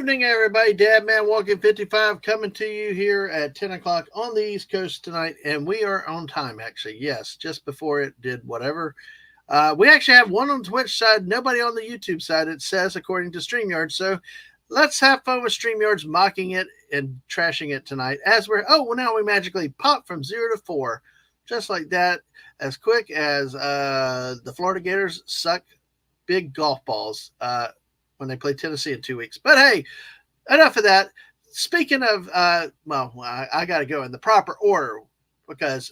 evening, everybody. Dadman Walking 55 coming to you here at 10 o'clock on the East Coast tonight. And we are on time, actually. Yes, just before it did whatever. We actually have one on the Twitch side, nobody on the YouTube side, it says, according to StreamYard. So let's have fun with StreamYard's mocking it and trashing it tonight. Now we magically pop from 0 to 4. Just like that, as quick as the Florida Gators suck big golf balls when they play Tennessee in 2 weeks. But hey, enough of that. Speaking of, I got to go in the proper order because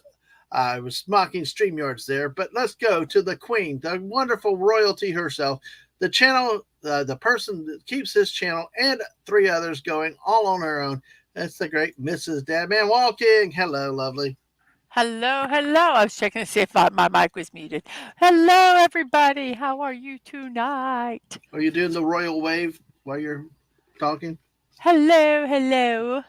I was mocking StreamYards there. But let's go to the queen, the wonderful royalty herself, the channel, the person that keeps this channel and 3 others going all on her own. That's the great Mrs. Dadman Walking. Hello, lovely. Hello. I was checking to see if my mic was muted. Hello, everybody. How are you tonight? Are you doing the royal wave while you're talking? Hello,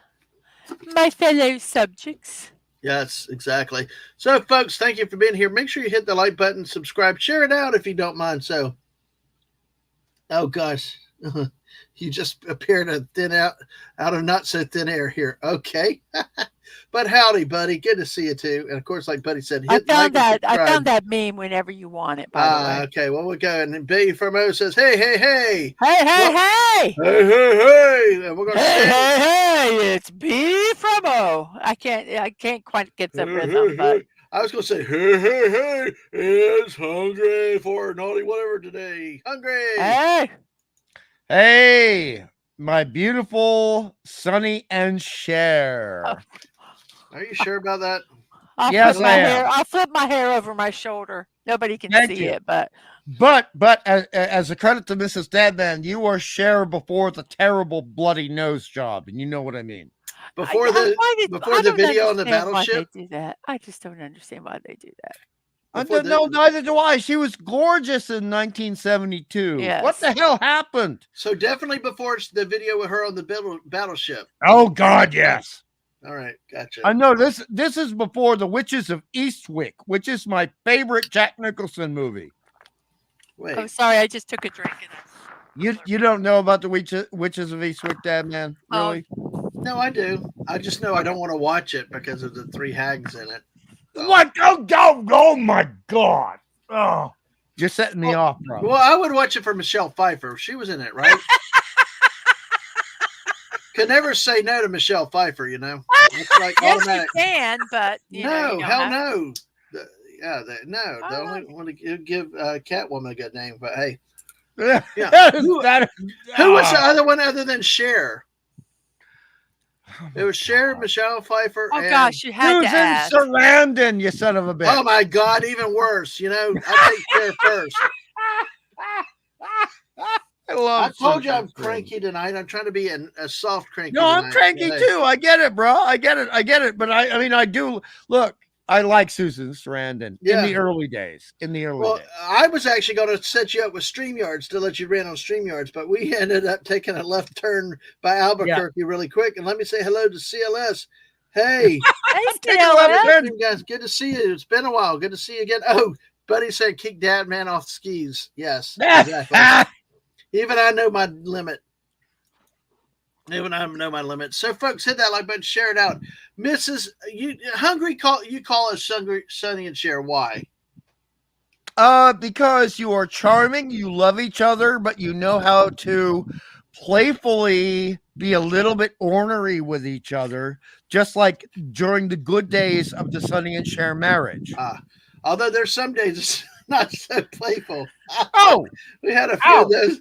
my fellow subjects. Yes, exactly. So, folks, thank you for being here. Make sure you hit the like button, subscribe, share it out if you don't mind. So, oh gosh, you just appeared out of not so thin air here. Okay. But howdy, buddy. Good to see you too. And of course, like Buddy said, I found that meme whenever you want it, by the way. Okay. Well, we'll go. And B from O says, hey. Hey. Hey. And we're gonna Hey, it's B from O. I can't quite get the rhythm, but I was gonna say, hey, it's hungry for naughty whatever today. Hungry. Hey, my beautiful Sonny and Cher. Are you sure about that? Yes, I am. I'll flip my hair over my shoulder. Nobody can see it, but as a credit to Mrs. Dadman, you are Cher before the terrible bloody nose job, and you know what I mean. Before the video on the battleship. They do that. I just don't understand why they do that. No, neither do I. She was gorgeous in 1972. Yes. What the hell happened? So definitely before the video with her on the battleship. Oh God, yes. All right, gotcha. I know this is before The Witches of Eastwick, which is my favorite Jack Nicholson movie. Wait. I'm sorry, I just took a drink. You don't know about The Witches of Eastwick, Dadman? Really? No, I do. I just know I don't want to watch it because of the 3 hags in it. So. What? Oh my God. Oh, you're setting me off, bro. Well, I would watch it for Michelle Pfeiffer. She was in it, right? Could never say no to Michelle Pfeiffer, you know. It's like yes, automatic. you can, but no. They only want to give Catwoman a good name, but hey, yeah. Who was the other one other than Cher? It was Cher, Michelle Pfeiffer. Oh gosh, you had to ask. Susan Sarandon, you son of a bitch. Oh my God, even worse. You know, I take Cher first. I told you I'm cranky tonight. I'm trying to be a soft cranky. No, I'm cranky too. I get it, bro. I get it. But I mean, I do. Look, I like Susan Sarandon in the early days. I was actually going to set you up with StreamYards to let you run on StreamYards, but we ended up taking a left turn by Albuquerque really quick. And let me say hello to CLS. Hey, CLS. Guys, good to see you. It's been a while. Good to see you again. Oh, Buddy said kick Dadman off the skis. Yes, exactly. Even I know my limit. So, folks, hit that like button, share it out. Mrs. You call us Sonny and Cher. Why? Because you are charming, you love each other, but you know how to playfully be a little bit ornery with each other, just like during the good days of the Sonny and Cher marriage. Although there's some days it's not so playful. Oh, we had a few of those.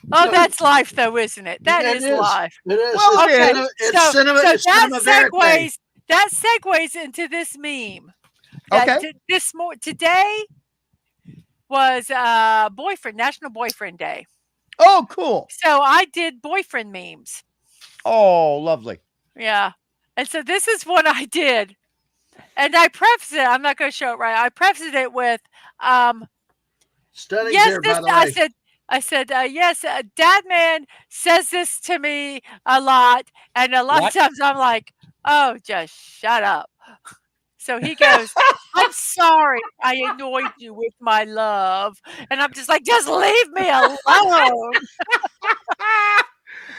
That's life, though, isn't it? That is life. It is. Well, okay. So that segues into this meme. Okay. Today was National Boyfriend Day. Oh, cool. So I did boyfriend memes. Oh, lovely. Yeah. And so this is what I did. And I prefaced it. I'm not going to show it right. I prefaced it with, stunning yes, there, by the way. I said, yes, Dadman says this to me a lot. And a lot of times I'm like, oh, just shut up. So he goes, I'm sorry I annoyed you with my love. And I'm just like, just leave me alone.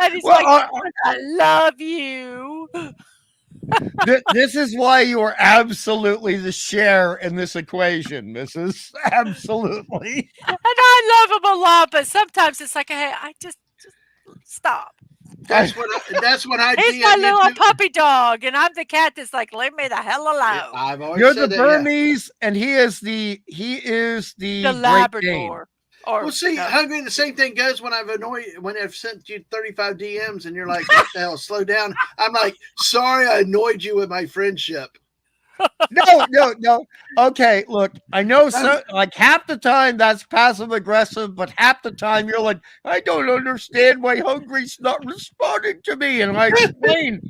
And he's Well, like, I love you. this is why you are absolutely the share in this equation, Mrs. Absolutely. And I love him a lot, but sometimes it's like, hey, just stop. That's when I He's my DM you little too. puppy dog, and I'm the cat that's like, leave me the hell alone. I've always You're said the that. Yeah. Burmese, and he is the The Great Dane. Labrador. Or Well, see, no. Hungry, the same thing goes when I've sent you 35 DMs and you're like, what the hell, slow down. I'm like, sorry, I annoyed you with my friendship. No. Okay, look, I know so like half the time that's passive aggressive, but half the time you're like, I don't understand why Hungry's not responding to me. And I explain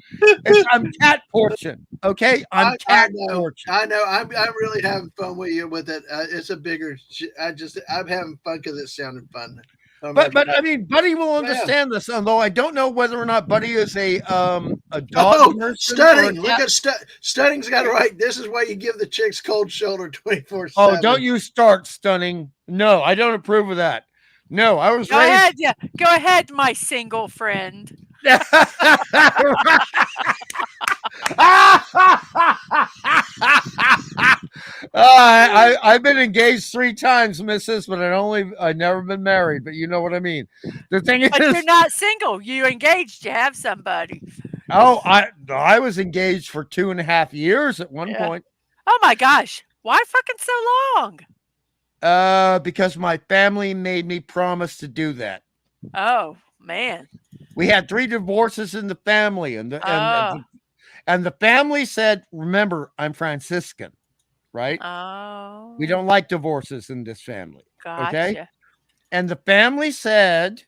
I'm cat portion. Okay, I'm cat portion. I know. I'm really having fun with you with it. It's a bigger. I'm having fun because it sounded fun. But I mean, Buddy will understand this, although I don't know whether or not Buddy is a dog person. Stunning! Look at Stunning's got it right. This is why you give the chicks cold shoulder 24/7. Oh, don't you start, Stunning. No, I don't approve of that. No, I was raised. Go ahead, my single friend. I've been engaged 3 times, Mrs., but I've never been married. But you know what I mean. The thing is, but you're not single. You engaged. You have somebody. Oh, I was engaged for 2.5 years at one point. Oh my gosh, why fucking so long? Because my family made me promise to do that. Oh man, we had 3 divorces in the family, and the family said, "Remember, I'm Franciscan, right? Oh, we don't like divorces in this family." Gotcha. Okay, and the family said,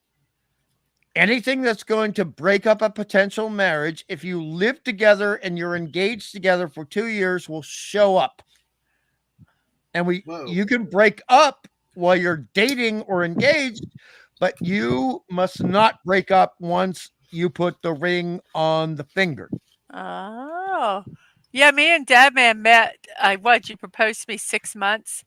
anything that's going to break up a potential marriage, if you live together and you're engaged together for 2 years, will show up. And you can break up while you're dating or engaged, but you must not break up once you put the ring on the finger. Oh, yeah. Me and Dadman met. You proposed to me 6 months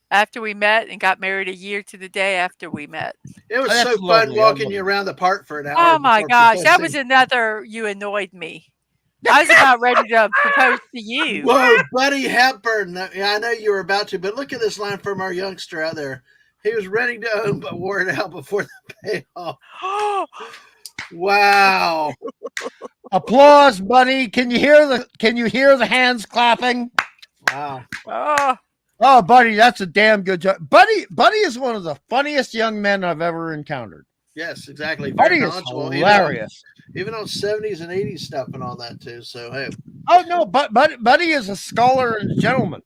after we met and got married a year to the day after we met. It was so fun walking you around the park for an hour. Oh my gosh, that was another. You annoyed me. I was about ready to propose to you. Whoa, Buddy Hepburn. I know you were about to, but look at this line from our youngster out there. He was ready to own, but wore it out before the payoff. Wow. Applause, Buddy. Can you hear the hands clapping? Wow. Oh, Buddy, that's a damn good job. Buddy is one of the funniest young men I've ever encountered. Yes, exactly. Buddy is hilarious. Even on 70s and 80s stuff and all that too. So hey. Oh no, but Buddy is a scholar and a gentleman.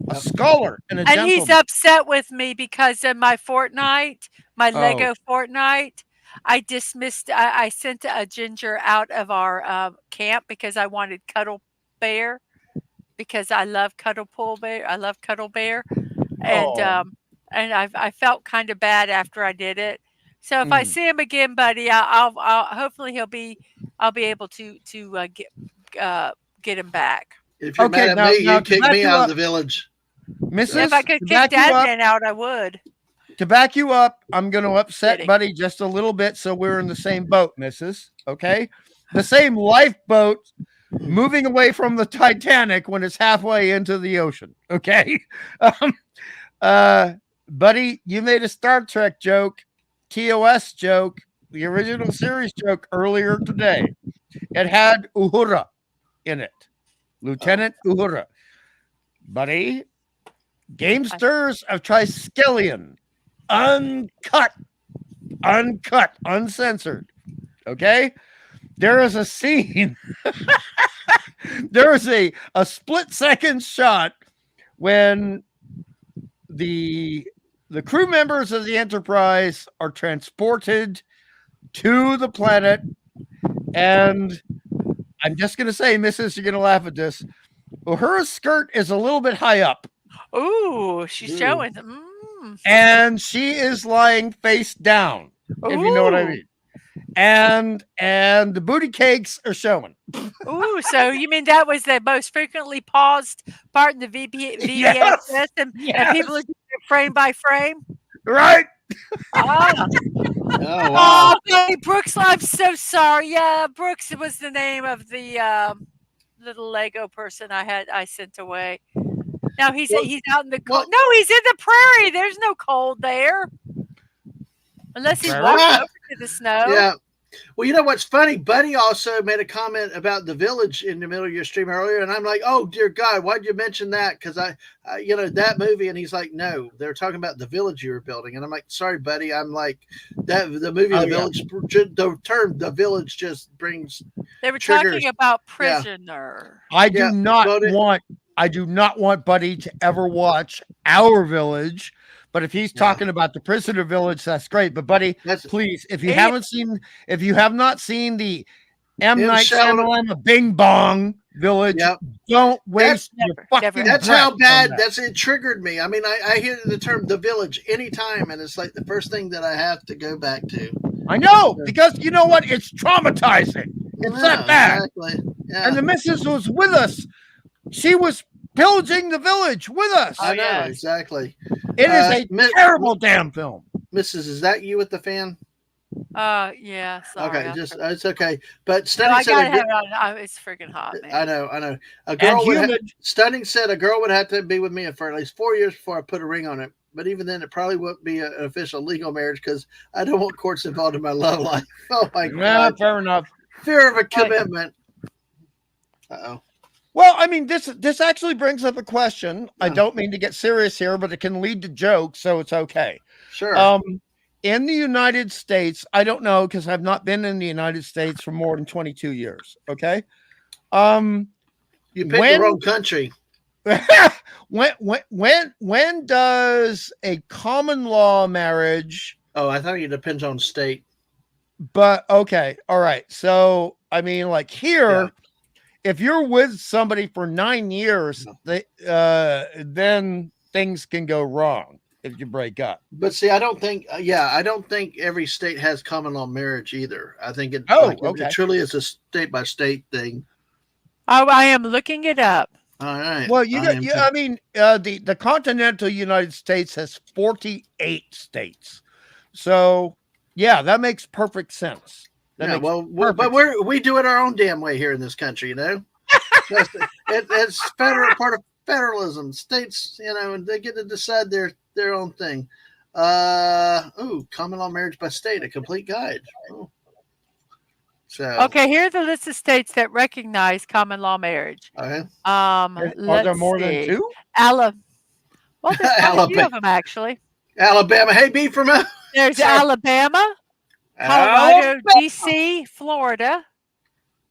A scholar and a gentleman. And he's upset with me because in my Fortnite, my Lego Fortnite, I sent a Ginger out of our camp because I wanted Cuddle Bear, because I love Cuddle Bear. I love Cuddle Bear, and I felt kind of bad after I did it. So if I see him again, Buddy, I'll hopefully I'll be able to get him back. If you're mad at me, you kick me out of the village. Mrs. If I could kick Dadman out, I would. To back you up, I'm going to upset Buddy just a little bit so we're in the same boat, Mrs. Okay? The same lifeboat moving away from the Titanic when it's halfway into the ocean. Okay? Buddy, you made a Star Trek joke, TOS joke, the original series joke earlier today. It had Uhura in it. Lieutenant Uhura. Buddy, Gamesters of Triskelion. Uncut, uncensored. Okay? There is a scene. There is a split-second shot when the crew members of the Enterprise are transported to the planet, and I'm just going to say, Mrs., you're going to laugh at this. Well, her skirt is a little bit high up. Ooh, she's showing. And she is lying face down, if you know what I mean. And the booty cakes are showing. Ooh, so you mean that was the most frequently paused part in the VHS system, and people are doing it frame by frame? Right. Oh wow. Okay, Brooks, I'm so sorry. Yeah, Brooks was the name of the little Lego person I sent away. Now he's Well, he's out in the cold. well, No, he's in the prairie. There's no cold there. Unless he's Prairie? walking over to the snow. yeah. Well, you know what's funny? Buddy also made a comment about the village in the middle of your stream earlier, and I'm like, "Oh dear God, why'd you mention that?" Because that movie, and he's like, "No, they're talking about the village you were building," and I'm like, "Sorry, buddy." I'm like, that the movie, Oh, The yeah. Village. The term "the village" just brings They were triggers. talking about Yeah. prisoner. I do Yeah, not well, want Buddy to ever watch Our Village. But if he's Yeah. talking about the Prisoner Village, that's great. But Buddy, That's please, if you It- have not seen the M. M. Night Shyamalan- Shyamalan Bing Bong Village, Yep. don't waste your Never, fucking never. That's breath how on bad. that. It triggered me. I mean, I hear the term "the village" anytime, and it's like the first thing that I have to go back to. I know, because you know what? It's traumatizing. It's that bad. Exactly. Yeah. And the missus was with us. She was pillaging the village with us. I know yes. exactly. It is a terrible damn film. Mrs. Is that you with the fan? Yeah. Sorry. Okay, it's okay. But No, Stunning I said gotta a have gir- it on. It's freaking hot, man. I know. A And girl would humid. Stunning said a girl would have to be with me for at least 4 years before I put a ring on it. But even then, it probably wouldn't be an official legal marriage because I don't want courts involved in my love life. Oh my Yeah, God! fair enough. Fear of a commitment. Uh-oh. Well, I mean, this actually brings up a question. I Yeah. don't mean to get serious here, but it can lead to jokes, so it's okay. Sure. In the United States, I don't know because I've not been in the United States for more than 22 years. Okay. You picked the wrong country. when does a common law marriage? Oh, I thought it depends on state. But okay, all right. So I mean, like here, if you're with somebody for 9 years, then things can go wrong if you break up. But see, I don't think every state has common law marriage either. I think it truly is a state by state thing. Oh, I am looking it up. All right. Well, I mean, the continental United States has 48 states, so yeah, that makes perfect sense. But we do it our own damn way here in this country, you know. It's part of federalism. States, and they get to decide their own thing. Common law marriage by state, a complete guide. Oh. So Okay, here are the list of states that recognize common law marriage. Okay. Are there more than two? Well, there's quite a few of them actually. Alabama. Hey, B from There's Alabama, Colorado, DC, Florida.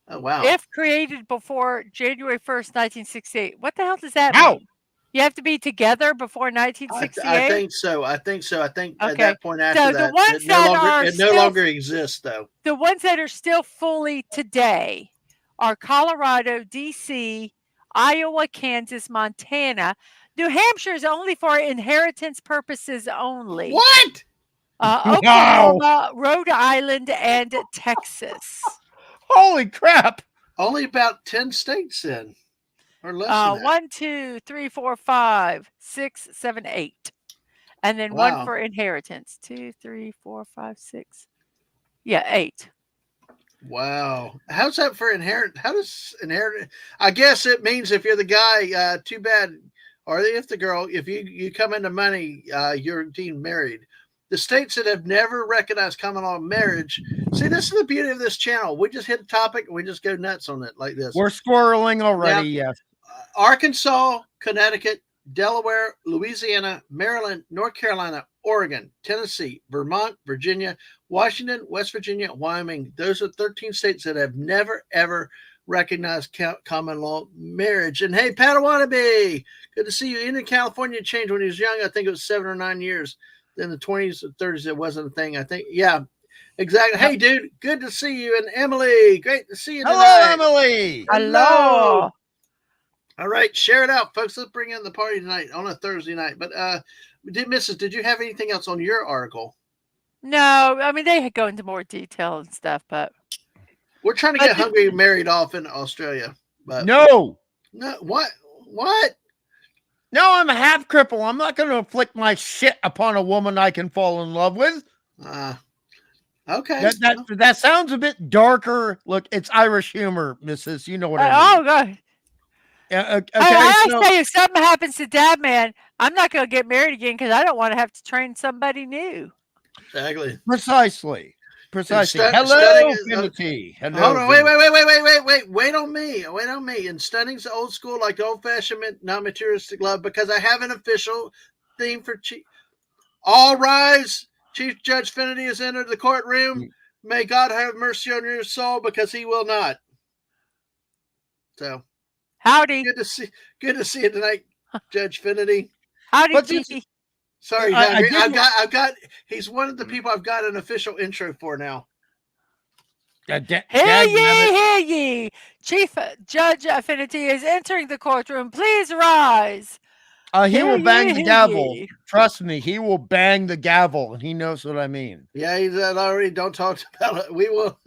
Oh wow! If created before January 1st, 1968. What the hell does that Ow. mean? You have to be together before 1968? I think so. I think at Okay. that point after So the that, ones that are it no still- longer exists, though. The ones that are still fully today are Colorado, DC, Iowa, Kansas, Montana. New Hampshire is only for inheritance purposes only. What? Oklahoma, Rhode Island, and Texas. Holy crap! Only about 10 states in, or less than that. 1, 2, 3, 4, 5, 6, 7, 8. And then Wow. one for inheritance. 2, 3, 4, 5, 6. Yeah, 8. Wow. How's that for inherit? How does inherit? I guess it means if you're the guy, too bad. Or if the girl, if you come into money, you're deemed married. The states that have never recognized common law marriage. See, this is the beauty of this channel. We just hit a topic and we just go nuts on it like this. We're squirreling already. Yes. Arkansas, Connecticut, Delaware, Louisiana, Maryland, North Carolina, Oregon, Tennessee, Vermont, Virginia, Washington, West Virginia, Wyoming. Those are 13 states that have never, ever recognized common law marriage. And hey, Padawannabe, good to see you. In California, changed when he was young. I think it was 7 or 9 years. In the 20s or 30s, it wasn't a thing. I think, yeah, exactly. Hey, dude, good to see you. And Emily, great to see you tonight. Hello, Emily. Hello. All right, share it out, folks. Let's bring in the party tonight on a Thursday night. But did you have anything else on your article? No, I mean, they go into more detail and stuff, but We're trying to get Hungry married off in Australia. But No. what? No, I'm a half cripple. I'm not going to inflict my shit upon a woman I can fall in love with. Okay. That sounds a bit darker. Look, it's Irish humor, Mrs. You know what I mean. Oh, God. Yeah, Hey, okay, I so say if something happens to Dad Man, I'm not going to get married again because I don't want to have to train somebody new. Exactly. precisely. And stunning Hello, is Finity. hold Hello, on, Finity. wait on me, And stunning's old school, like old fashioned, not materialistic love, because I have an official theme for Chief. All rise, Chief Judge Finity has entered the courtroom. May God have mercy on your soul, because he will not. So Howdy. good to see you tonight, Judge Finity. Howdy, But Chiefy. Sorry, I I've got. He's one of the people I've got an official intro for now. Hear Dag ye, nabbit. hear ye. Chief Judge Affinity is entering the courtroom. Please rise. He Hear will bang ye, the hear gavel. ye. Trust me, he will bang the gavel, and he knows what I mean. Yeah, he's already. Don't talk about it. We will.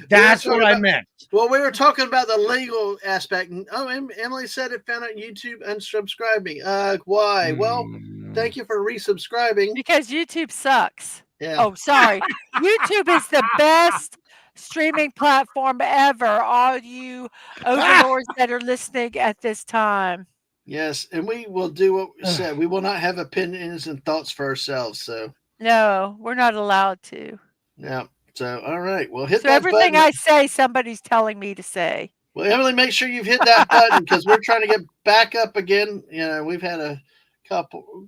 That's what I meant. Well, we were talking about the legal aspect. Oh, Emily said it found out YouTube unsubscribed me. Why? Well, thank you for resubscribing. Because YouTube sucks. Yeah. Oh, sorry. YouTube is the best streaming platform ever. All you overlords that are listening at this time. Yes, and we will do what we said. We will not have opinions and thoughts for ourselves. So No, we're not allowed to. yeah. So all right, well, hit So that everything button. I say, somebody's telling me to say. Well, Emily, make sure you've hit that button because we're trying to get back up again. You know, we've had a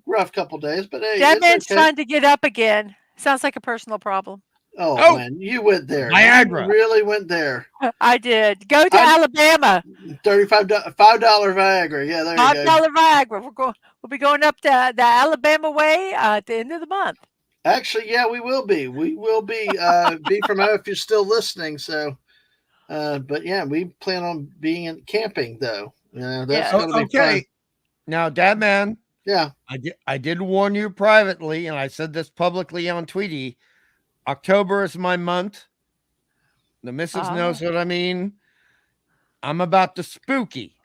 rough couple days, but hey, That it's man's okay. trying to get up again. Sounds like a personal problem. Oh, man, you went there. Viagra. You really went there. I did. Go to Alabama. $5 Viagra. Yeah, there you go. $5 Viagra. We'll be going up the Alabama way at the end of the month. Actually, yeah, we will be. We will be from if you're still listening. So, but yeah, we plan on being in camping though. That's going to be fun. Now, Dad Man. Yeah, I did warn you privately, and I said this publicly on Tweety. October is my month. The missus knows what I mean. I'm about the spooky.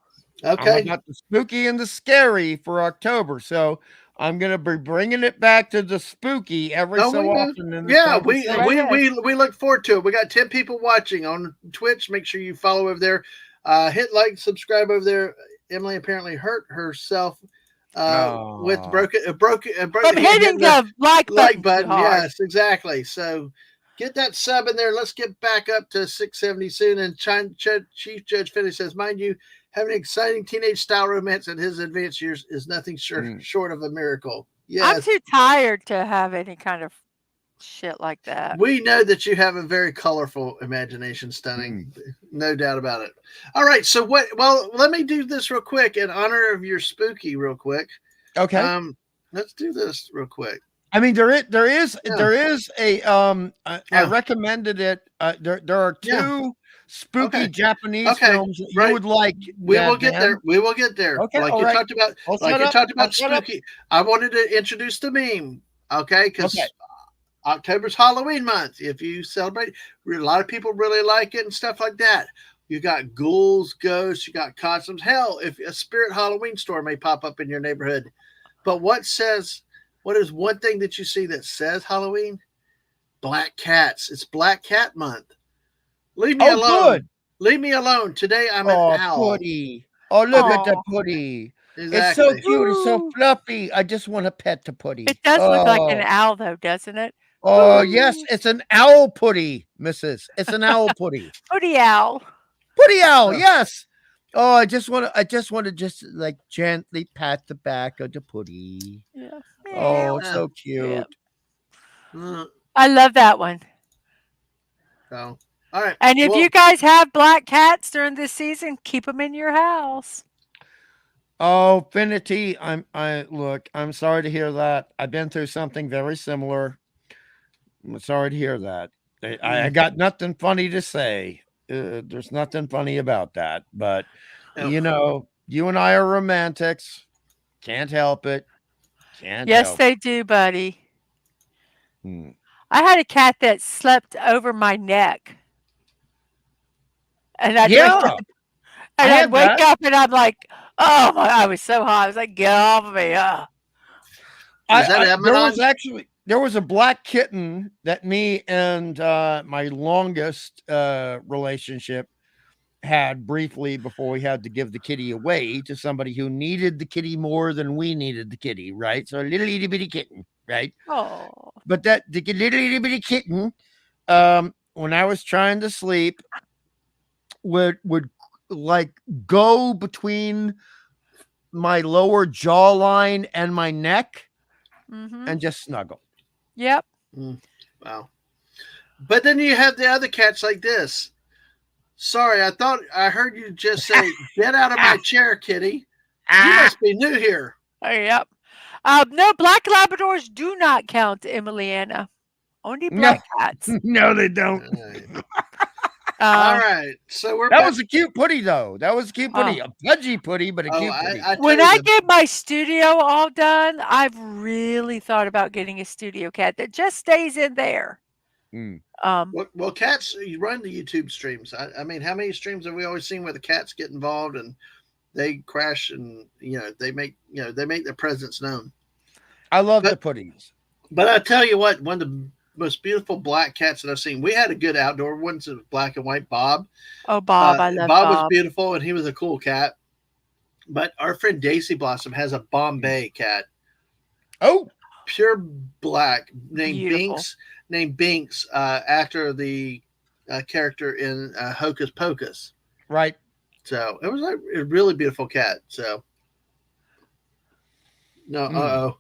Okay. I'm about the spooky and the scary for October. So I'm going to be bringing it back to the spooky every so often. In this we look forward to it. We got 10 people watching on Twitch. Make sure you follow over there. Hit like, subscribe over there. Emily apparently hurt herself with broken from hitting the like button. Yes, exactly. So get that sub in there. Let's get back up to 670 soon. And Chief Judge Finney says, mind you, having an exciting teenage style romance at his advanced years is nothing short of a miracle. Yes. I'm too tired to have any kind of shit like that. We know that you have a very colorful imagination, Stunning. No doubt about it. All right. So let me do this real quick in honor of your spooky real quick. Okay. Let's do this real quick. I mean, there is a I recommended it. There are two spooky Japanese films that you would like. We will get there. We will get there. Okay, like you talked about spooky. I wanted to introduce the meme. Okay, because October's Halloween month. If you celebrate, a lot of people really like it and stuff like that. You got ghouls, ghosts, you got costumes. Hell, if a spirit Halloween store may pop up in your neighborhood. But what is one thing that you see that says Halloween? Black cats. It's Black Cat Month. Leave me alone. Good. Leave me alone. Today I'm an owl. Putty. Oh, look at the putty. Exactly. It's so cute. It's so fluffy. I just want to pet the putty. It does look like an owl, though, doesn't it? Oh, yes. It's an owl putty, Mrs. It's an owl putty. Putty owl. Putty owl, yes. Oh, I just want to like gently pat the back of the putty. Yeah. Oh, so cute. Yeah. I love that one. So, all right. And if you guys have black cats during this season, keep them in your house. Oh, Finity, I'm sorry to hear that. I've been through something very similar. I'm sorry to hear that. I got nothing funny to say. There's nothing funny about that, but you know, you and I are romantics. Can't help it. Yes, they do, buddy. I had a cat that slept over my neck, and I'd wake up, and I'm like, oh my! I was so hot. I was like, get off of me! There was actually there was a black kitten that me and my longest relationship had briefly before we had to give the kitty away to somebody who needed the kitty more than we needed the kitty, right? So a little itty bitty kitten, right? Oh. But the little itty bitty kitten, when I was trying to sleep, would like go between my lower jawline and my neck Mm-hmm. and just snuggle. Yep. Wow. But then you have the other cats like this. Sorry, I heard you just say, "Get out of my chair, kitty." You must be new here. Oh, yep. No, black Labradors do not count, Emiliana. Only black cats. No, they don't. All right. So we're That back. was a cute putty, though. That was a cute putty. A pudgy putty, but a cute putty. When I get my studio all done, I've really thought about getting a studio cat that just stays in there. Well, cats, you run the YouTube streams. I mean, how many streams have we always seen where the cats get involved and they crash and they make their presence known. I love the putties. But I tell you what, one of the most beautiful black cats that I've seen. We had a good outdoor one, so black and white Bob. Oh, Bob, I love Bob. Bob was beautiful and he was a cool cat. But our friend Daisy Blossom has a Bombay cat. Oh, pure black, named Beautiful. Binks, after the character in Hocus Pocus. Right. So it was a really beautiful cat. So no,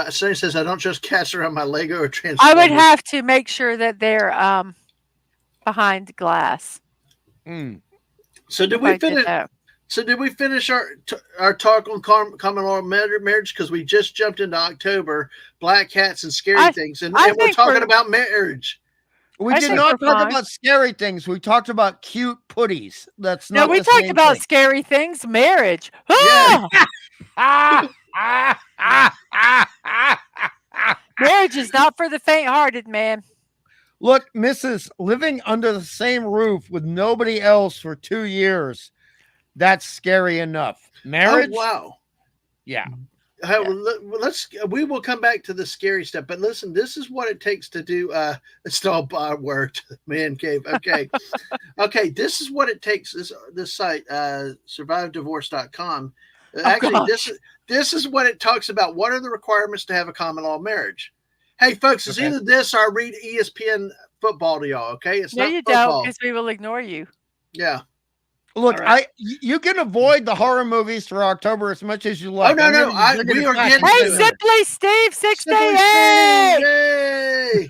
Sonny says I don't trust cats around my Lego or Transformers. I would have to make sure that they're behind glass. So did we finish? So did we finish our talk on common law marriage? Because we just jumped into October, black cats and scary things, and we're talking about marriage. We did not talk about scary things. We talked about cute putties. That's not. No, we talked about scary things. Marriage. Yeah. Marriage is not for the faint-hearted, man. Look, Mrs. Living under the same roof with nobody else for 2 years. That's scary enough. Marriage? Oh, wow. Yeah. We will come back to the scary stuff, but listen, this is what it takes to do install word man cave. Okay. Okay, this is what it takes. This site, survivedivorce.com. Actually, this is what it talks about. What are the requirements to have a common law marriage? Hey folks, it's either this or I read ESPN football to y'all, okay? It's not you football. Don't, because we will ignore you. Yeah. Look, you can avoid the horror movies for October as much as you like. Oh no, we are getting Hey, Simply Steve 68. Yay!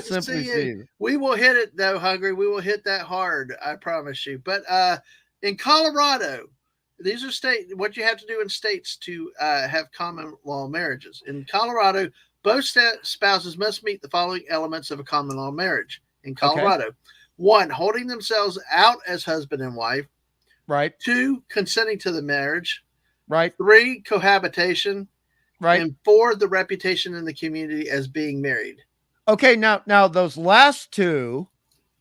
Simply Steve. We will hit it though, Hungry. We will hit that hard, I promise you. But in Colorado, these are what you have to do in states to have common law marriages. In Colorado, both spouses must meet the following elements of a common law marriage. In Colorado. Okay. 1, holding themselves out as husband and wife. Right. 2, consenting to the marriage. Right. 3, cohabitation. Right. And 4, the reputation in the community as being married. Okay, now those last 2,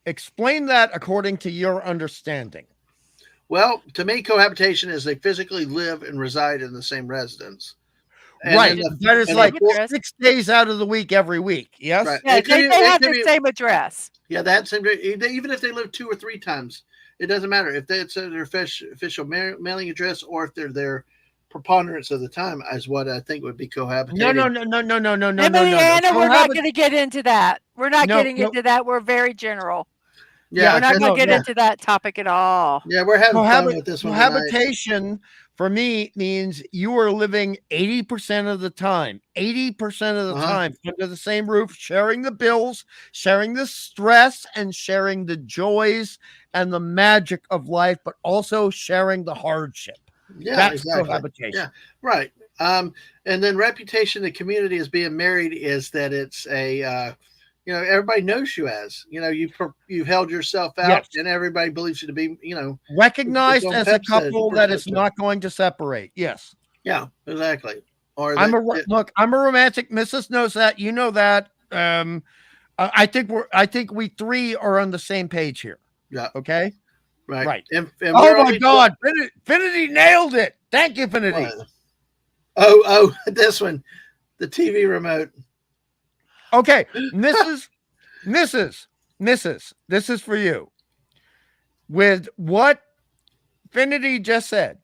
explain that according to your understanding. Well, to me, cohabitation is they physically live and reside in the same residence. And right. That is like 6 days out of the week every week. Yes. Right. Yeah, they have the same address. Yeah, that same. Even if they live 2 or 3 times, it doesn't matter if it's their official mailing address or if they're there preponderance of the time, is what I think would be cohabitating. No. Emiliana, we're not going to get into that. We're not getting into that. We're very general. Yeah, we're not going to get into that topic at all. Yeah, we're having fun with this one. Cohabitation for me means you are living 80% of the time, 80% of the time under the same roof, sharing the bills, sharing the stress, and sharing the joys and the magic of life, but also sharing the hardship. Yeah, that's exactly. Cohabitation. Yeah, right. And then reputation in the community as being married is that it's a everybody knows you as, you've held yourself out and everybody believes you to be, recognized as a couple that is not going to separate. Yes. Yeah, exactly. Or I'm a romantic. Mrs. knows that. You know that. I think we 3 are on the same page here. Yeah. Okay. Right. And oh my God. Finity nailed it. Thank you, Finity. Oh, this one, the TV remote. Okay, Mrs. This is for you. With what Finity just said,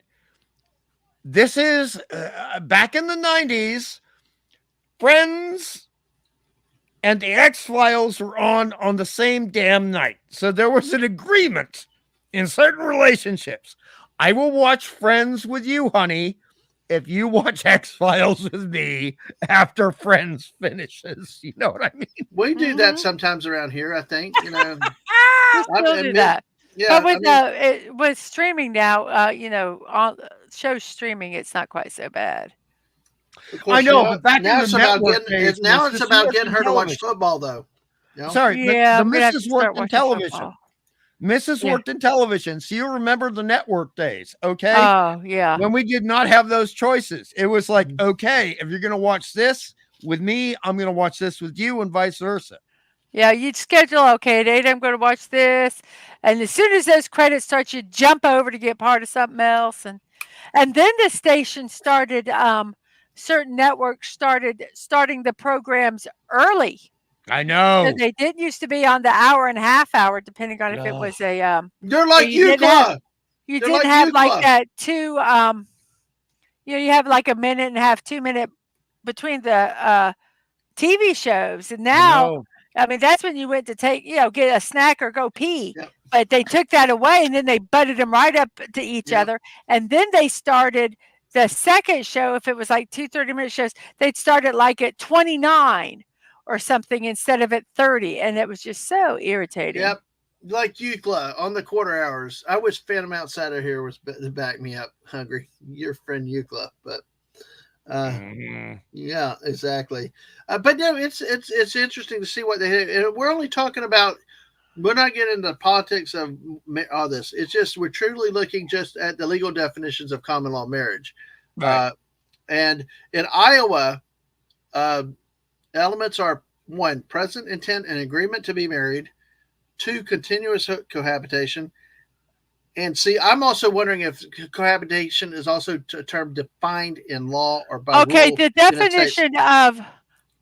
this is back in the 90s. Friends and the X-Files were on the same damn night. So there was an agreement in certain relationships. I will watch Friends with you, honey, if you watch X-Files with me after Friends finishes. You know what I mean? We do that sometimes around here, I think. We still do that. Yeah, But with streaming now, on shows streaming, it's not quite so bad. of course, I know, but back now in it's the about network getting days, now it's Mrs. about worked getting in her to watch television. football, though. You know? Sorry, Yeah, the I'm gonna have to Mrs. start worked in watching television. football. Mrs. Yeah. worked in television, so you remember the network days, okay? Oh, yeah. When we did not have those choices. It was like, okay, if you're going to watch this with me, I'm going to watch this with you, and vice versa. Yeah, you'd schedule, okay, at 8, I'm going to watch this. And as soon as those credits start, you jump over to get part of something else. And then the station started, certain networks starting the programs early. I So know. they didn't used to be on the hour and a half hour, depending on if it was a, They're like you didn't have, UCLA. you They're didn't like have like UCLA. that you have like a minute and a half, 2 minute between the TV shows. And now, I mean, that's when you went to get a snack or go pee. Yep. But they took that away and then they butted them right up to each Yep. other. And then they started the second show. If it was like 2 30-minute shows, they'd start it like at 29 or something instead of at 30. And it was just so irritating. Yep. Like UCLA on the quarter hours. I wish Phantom Outsider here was to back me up, Hungry. Your friend UCLA, but yeah, exactly. But no, it's interesting to see what they did. We're only talking about. We're not getting into the politics of all this. It's just we're truly looking just at the legal definitions of common law marriage. Right. And in Iowa, elements are 1, present intent and agreement to be married; 2, continuous cohabitation. And see, I'm also wondering if cohabitation is also a term defined in law or by rule. The definition of.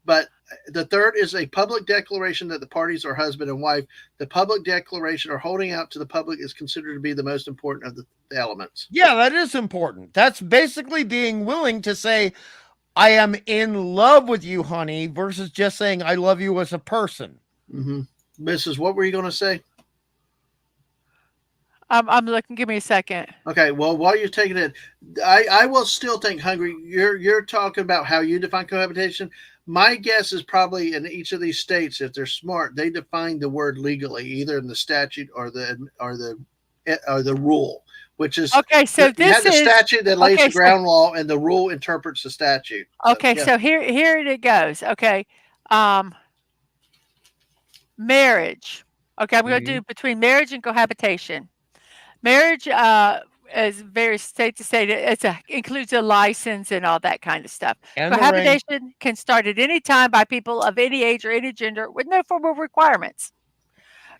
But the third is a public declaration that the parties are husband and wife. The public declaration or holding out to the public is considered to be the most important of the elements. Yeah, that is important. That's basically being willing to say, I am in love with you, honey, versus just saying, I love you as a person. Mm-hmm. Mrs., what were you going to say? I'm looking. Give me a second. Okay. Well, while you're taking it, I will still think, Hungry, you're talking about how you define cohabitation. My guess is probably in each of these states, if they're smart, they define the word legally, either in the statute or the rule, which is okay. So this is the statute that lays the ground law, and the rule interprets the statute. Okay, so here it goes. Okay, marriage. Okay, I'm going to do between marriage and cohabitation. Marriage is very state to state. It includes a license and all that kind of stuff. And cohabitation can start at any time by people of any age or any gender with no formal requirements.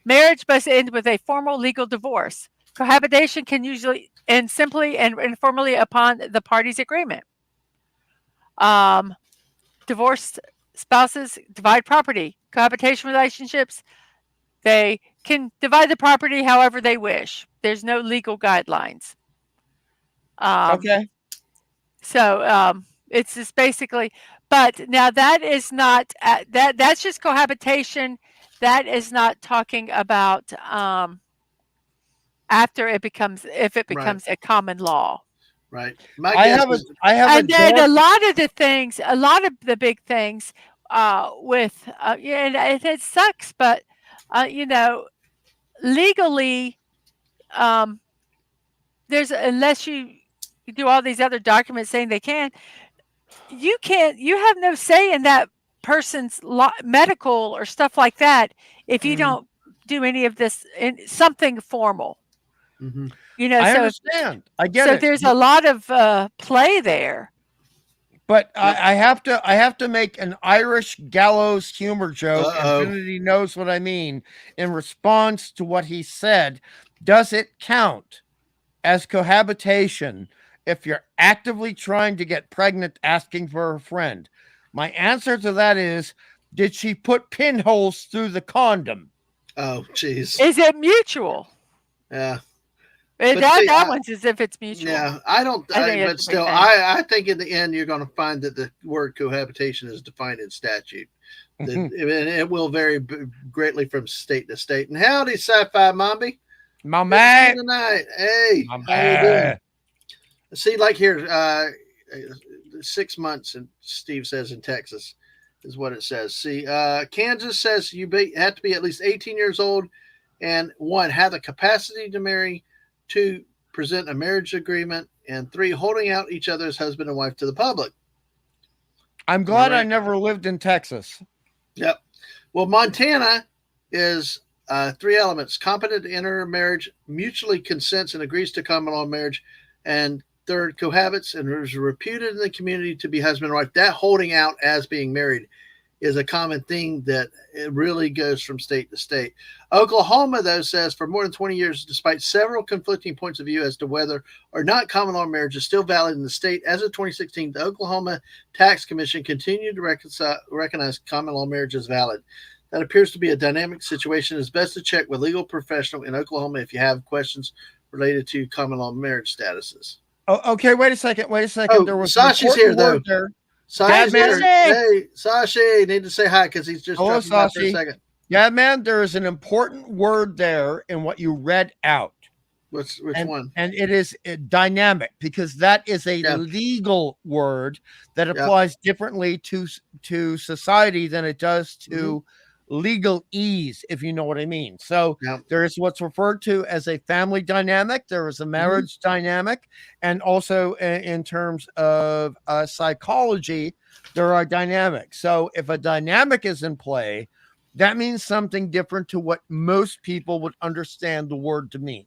Marriage must end with a formal legal divorce. Cohabitation can usually end simply and informally upon the parties' agreement. Divorced spouses divide property. Cohabitation relationships, they can divide the property however they wish. There's no legal guidelines. Okay. So it's just basically, but now that is not that's just cohabitation. That is not talking about after it becomes a common law. Right. And then a lot of the big things with and it sucks, but legally, there's unless you do all these other documents saying they can, you have no say in that person's medical or stuff like that if you don't do any of this in something formal. Mm-hmm. I understand. I get it. So there's a lot of play there. But I have to make an Irish gallows humor joke. Infinity knows what I mean. In response to what he said, does it count as cohabitation if you're actively trying to get pregnant asking for a friend? My answer to that is did she put pinholes through the condom? Oh, jeez. Is it mutual? Yeah. That one's as if it's mutual. Yeah, I don't. I think But it's a big still, thing. I think in the end you're going to find that the word cohabitation is defined in statute. It will vary greatly from state to state. And howdy, Sci-Fi Mombi. My Good to see you man. tonight. Hey, My how you doing? man. See, like here, 6 months, and Steve says in Texas is what it says. See, Kansas says you have to be at least 18 years old, and 1, have the capacity to marry, 2, present a marriage agreement, and 3, holding out each other as husband and wife to the public. I'm glad I Right. never lived in Texas. Yep. Well, Montana is 3 elements: competent to enter marriage, mutually consents and agrees to common law marriage, and 3rd, cohabits and is reputed in the community to be husband and wife. That holding out as being married is a common thing that it really goes from state to state. Oklahoma, though, says for more than 20 years, despite several conflicting points of view as to whether or not common law marriage is still valid in the state, as of 2016, the Oklahoma Tax Commission continued to recognize common law marriage as valid. That appears to be a dynamic situation. It's best to check with legal professional in Oklahoma if you have questions related to common law marriage statuses. Oh, okay, wait a second. Oh, There was Sasha's here, though. there. Sasha's Dad, here. man. Hey, Sasha, need to say hi because he's just Hello, dropping by for a Sashi. second. Yeah, man, there is an important word there in what you read out. Which and, one? And it is dynamic, because that is a Yeah. legal word that Yeah. applies differently to society than it does to legal ease, if you know what I mean. So Yeah. there is what's referred to as a family dynamic, there is a marriage dynamic, and also in terms of psychology, there are dynamics. So if a dynamic is in play, that means something different to what most people would understand the word to mean.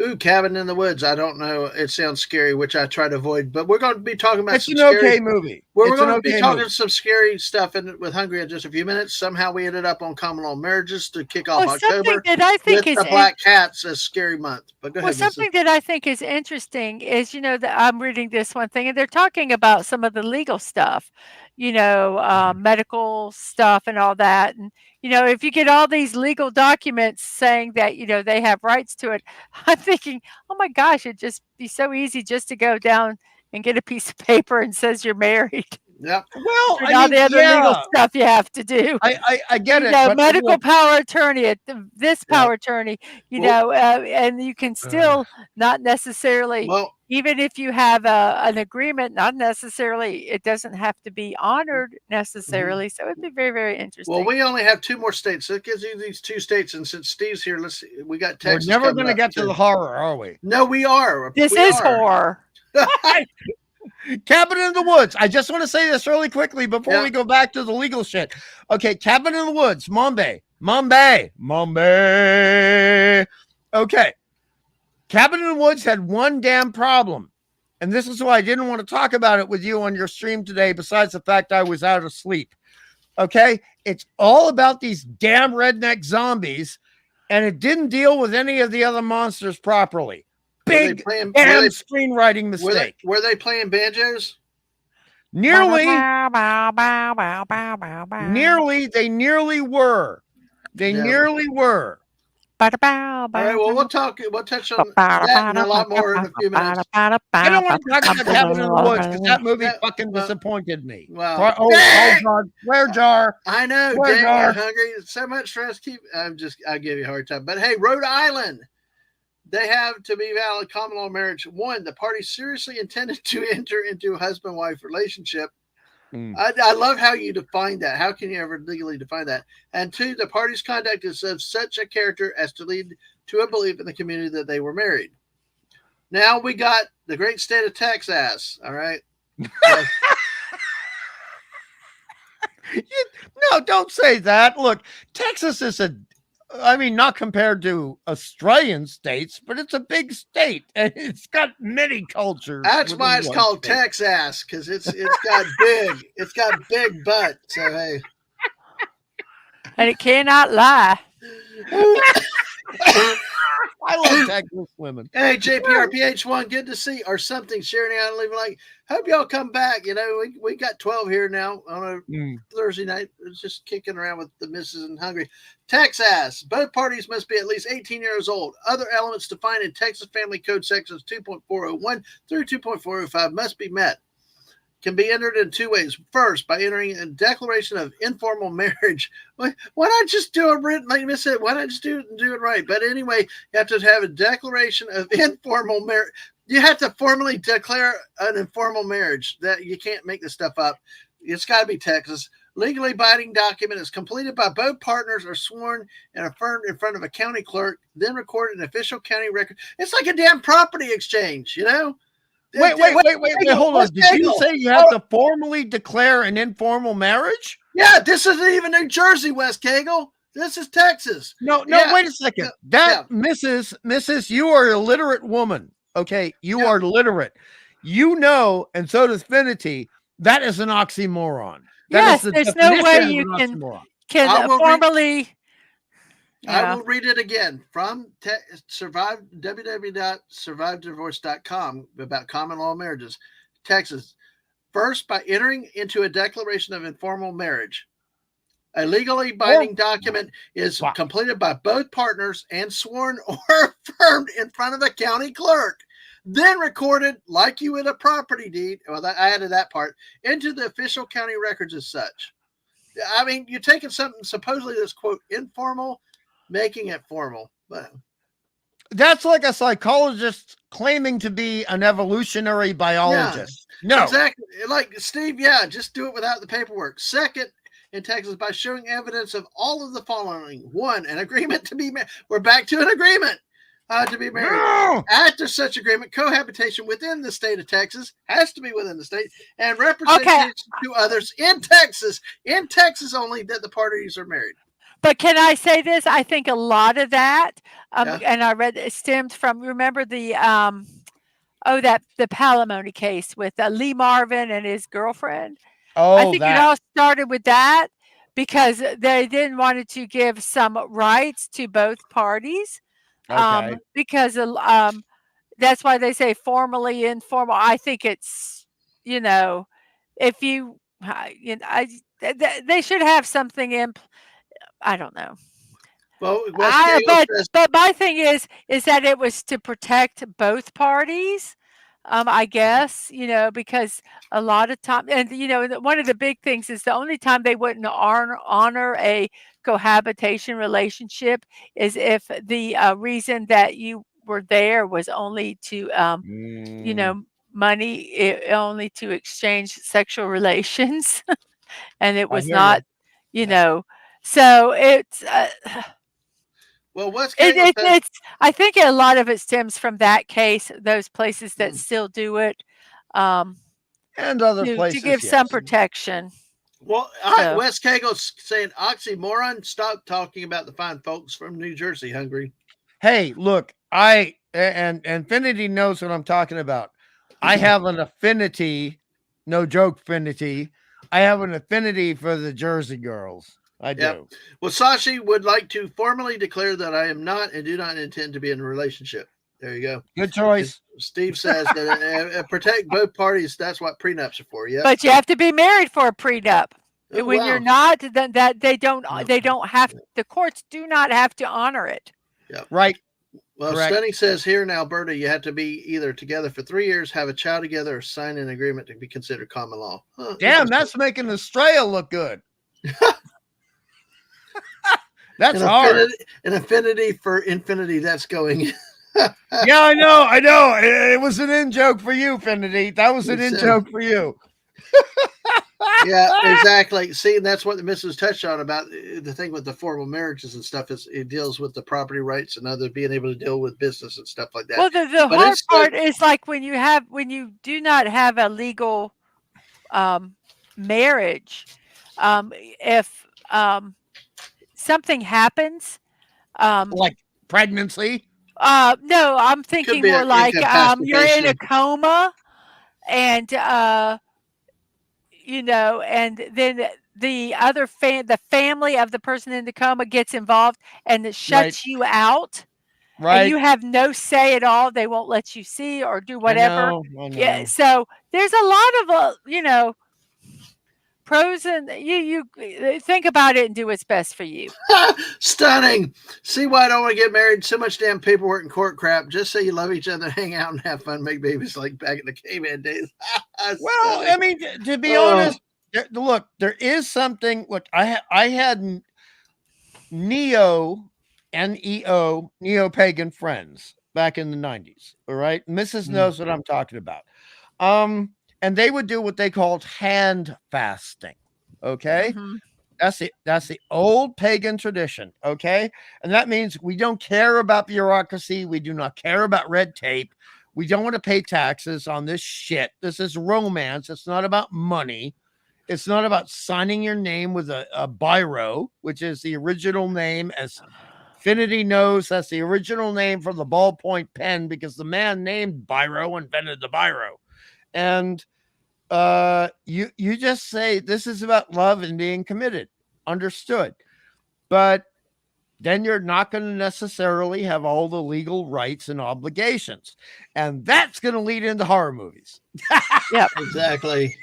Ooh, Cabin in the Woods. I don't know. It sounds scary, which I try to avoid. But we're going to be talking about It's some an scary. okay movie. We're It's an going to be okay talking movie. some scary stuff with Hungry in just a few minutes. Somehow we ended up on common law marriages to kick off Well, something October that I think with is the Black Cats as scary month. But go well, ahead, Lisa. something that I think is interesting is, that I'm reading this one thing, and they're talking about some of the legal stuff, medical stuff and all that. And, if you get all these legal documents saying that, they have rights to it, I'm thinking, oh my gosh, it'd just be so easy just to go down and get a piece of paper and says you're married. Yep. Well, And all the other legal stuff you have to do. I get it. But medical look, power attorney, this power attorney, and you can still not necessarily, even if you have an agreement, not necessarily, it doesn't have to be honored necessarily. So it'd be very, very interesting. Well, we only have 2 more states. So it gives you these 2 states. And since Steve's here, let's see. We got Texas. We're never going to get to the horror, are we? No, we are. This is horror. Cabin in the Woods. I just want to say this really quickly before we go back to the legal shit. Okay, Cabin in the Woods, Mombe. Okay. Cabin in the Woods had one damn problem. And this is why I didn't want to talk about it with you on your stream today, besides the fact I was out of sleep. Okay? It's all about these damn redneck zombies, and it didn't deal with any of the other monsters properly. Big damn screenwriting mistake. Were they playing banjos? Nearly, they nearly were. Nearly were. All right, well, we'll touch on that and a lot more in a few minutes. I don't want to talk about Cabin in the Woods because that movie fucking disappointed me. Wow. Oh God, swear jar. I know, Swear jar. Hungry. So much stress. I give you a hard time. But hey, Rhode Island, they have to be valid common law marriage. 1, the party seriously intended to enter into a husband-wife relationship. I love how you define that. How can you ever legally define that? And 2, the party's conduct is of such a character as to lead to a belief in the community that they were married. Now we got the great state of Texas. All right. No, don't say that. Look, Texas is not compared to Australian states, but it's a big state and it's got many cultures. That's why it's called Texas, because it's got big butt. So hey, and it cannot lie. I love Texas women. Hey, JPRPH1, good to see, or something, sharing out and leaving like, hope y'all come back. You know, we got 12 here now on a Thursday night. It's just kicking around with the missus and hungry. Texas, both parties must be at least 18 years old. Other elements defined in Texas Family Code sections 2.401 through 2.405 must be met. Can be entered in two ways. First, by entering a declaration of informal marriage. Why not just do a written, like Miss said, why not just do it right? But anyway, you have to have a declaration of informal marriage. You have to formally declare an informal marriage. That you can't make this stuff up. It's got to be Texas. Legally binding document is completed by both partners or sworn and affirmed in front of a county clerk, then recorded in official county record. It's like a damn property exchange, you know? Wait, hold on. Did you say you have to formally declare an informal marriage? Yeah, this isn't even New Jersey, West Kegel. This is Texas. No, wait a second. Mrs., you are a literate woman. Okay, you are literate. You know, and so does Finity, that is an oxymoron. Yes, there's no way you can formally... I will read it again from www.survivedivorce.com about common law marriages. Texas. First, by entering into a declaration of informal marriage. A legally binding document is completed by both partners and sworn or affirmed in front of a county clerk. Then recorded, like you would a property deed, well, I added that part, into the official county records as such. I mean, you're taking something supposedly that's, quote, informal, making it formal. That's like a psychologist claiming to be an evolutionary biologist. Yeah, no, exactly. Like Steve, just do it without the paperwork. Second, in Texas, by showing evidence of all of the following: one, an agreement to be married. We're back to an agreement to be married. No! After such agreement, cohabitation within the state of Texas has to be within the state, and representation to others in Texas only, that the parties are married. But can I say this? I think a lot of that, and I read it stemmed from, remember the the palimony case with Lee Marvin and his girlfriend. Oh, I think it all started with that because they then wanted to give some rights to both parties. Okay. Because that's why they say formally informal. I think it's, if you they should have something in. I don't know. Well, but my thing is that it was to protect both parties. I guess, because a lot of time, and one of the big things is the only time they wouldn't honor a cohabitation relationship is if the reason that you were there was only to, money, only to exchange sexual relations, and it was not, so it's. Well, I think a lot of it stems from that case, those places that still do it, and other places to give some protection. Well, Wes Cagel's saying oxymoron. Stop talking about the fine folks from New Jersey, hungry. Hey, look, and Infinity knows what I'm talking about. I have an affinity, no joke, affinity. I have an affinity for the Jersey girls. I do. Yep. Well, Sashi would like to formally declare that I am not and do not intend to be in a relationship. There you go. Good choice. Steve says that protect both parties. That's what prenups are for. Yeah. But you have to be married for a prenup. When you're not, then that they don't have. The courts do not have to honor it. Yeah. Right. Well, Stunning says here in Alberta, you have to be either together for 3 years, have a child together, or sign an agreement to be considered common law. Huh, damn, that's making Australia look good. That's hard. An affinity for infinity. That's going. Yeah, I know. It was an in joke for you, Infinity. That was an in joke for you. Yeah, exactly. See, and that's what the missus touched on about the thing with the formal marriages and stuff. Is it deals with the property rights and other being able to deal with business and stuff like that. Well, the hard part is like when you do not have a legal marriage. If something happens, like pregnancy. No, I'm thinking more like you're in a coma, and and then the other the family of the person in the coma gets involved and it Right. shuts you out and you Right. have no say at all. They won't let you see or do I whatever. know. I Yeah, know. so there's a lot of, pros and you think about it and do what's best for you. Stunning. See why I don't want to get married? So much damn paperwork and court crap. Just say you love each other, hang out, and have fun, make babies like back in the caveman days. Well, I mean, to be Oh. honest, look, there is something. Look, I had neo-pagan friends back in the 90s. All right. Mrs. knows what I'm talking about. And they would do what they called hand fasting. Okay. Mhm. That's the old pagan tradition. Okay. And that means we don't care about bureaucracy. We do not care about red tape. We don't want to pay taxes on this shit. This is romance. It's not about money. It's not about signing your name with a biro, which is the original name, as Finity knows. That's the original name for the ballpoint pen because the man named Biro invented the biro. And you just say this is about love and being committed. Understood. But then you're not going to necessarily have all the legal rights and obligations. And that's going to lead into horror movies. Yep. Exactly.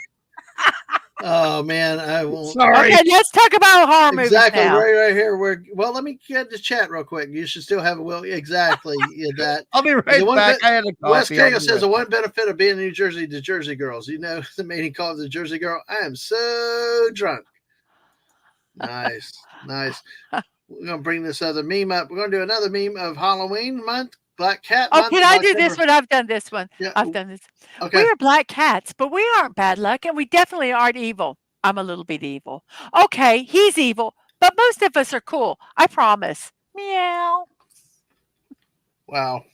Oh man, I won't. Sorry. Okay, let's talk about horror movies Exactly, now. right here. Well, let me get the chat real quick. You should still have a will. Exactly. Yeah, that. I'll be right back. I had a Wes coffee. I'll Cagle be says right the one benefit of being in New Jersey, the Jersey girls. You know, the man he calls the Jersey girl. I am so drunk. Nice, nice. We're gonna bring this other meme up. We're gonna do another meme of Halloween month, Black Cat Oh, month. can of I do October. this one? I've done this one. Yeah. I've done this. Okay. We are black cats, but we aren't bad luck, and we definitely aren't evil. I'm a little bit evil. Okay, he's evil, but most of us are cool. I promise. Meow. Wow.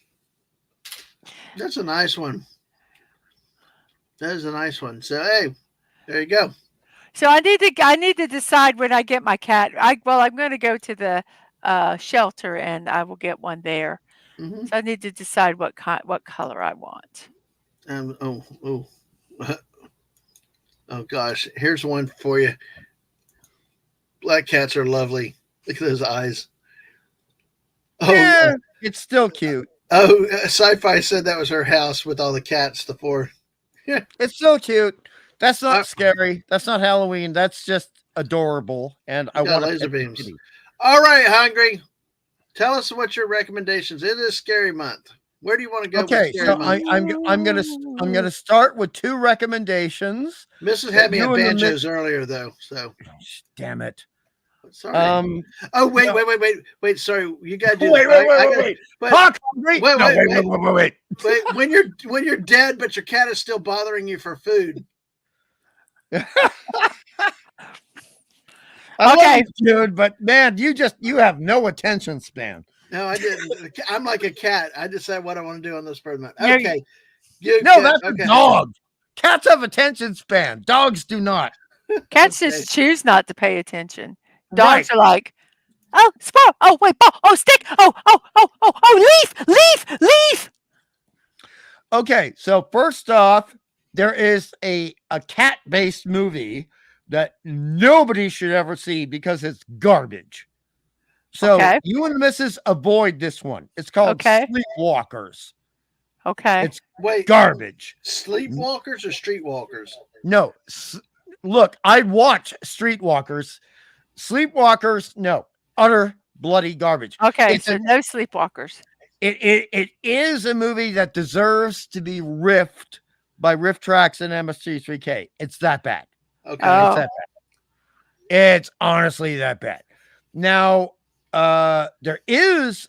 That's a nice one. That is a nice one. So hey, there you go. So I need to decide when I get my cat. I'm going to go to the shelter and I will get one there. Mm-hmm. So I need to decide what color I want. Oh gosh, here's one for you. Black cats are lovely. Look at those eyes. Oh, yeah, it's still cute. Oh, Sci-Fi said that was her house with all the cats. The four. It's so cute. That's not scary. That's not Halloween. That's just adorable. And I want laser beams. All right, Hungry. Tell us what your recommendations. It is Scary Month. Where do you want to go? Okay, so I'm gonna start with two recommendations. Mrs. had me at banjos earlier though, so damn it. Sorry. Oh wait. Sorry, you gotta do wait. Wait. When you're dead, but your cat is still bothering you for food. I love you, dude, but man, you have no attention span. No, I didn't. I'm like a cat. I decide what I want to do on this bird month. No, Okay. That's a dog. Cats have attention span. Dogs do not. Cats just choose not to pay attention. Dogs are like, oh, squirrel. Oh, wait, ball. Oh, stick. Oh, leaf. Okay, so first off, there is a cat-based movie that nobody should ever see because it's garbage. So you and Mrs. avoid this one. It's called Sleepwalkers. Okay. It's garbage. Sleepwalkers or streetwalkers? No. Look, I'd watch Streetwalkers. Sleepwalkers, no. Utter bloody garbage. Okay, so no Sleepwalkers. It is a movie that deserves to be riffed by Riff Tracks and MS3K. It's that bad. Okay. It's that bad. It's honestly that bad. Now, there is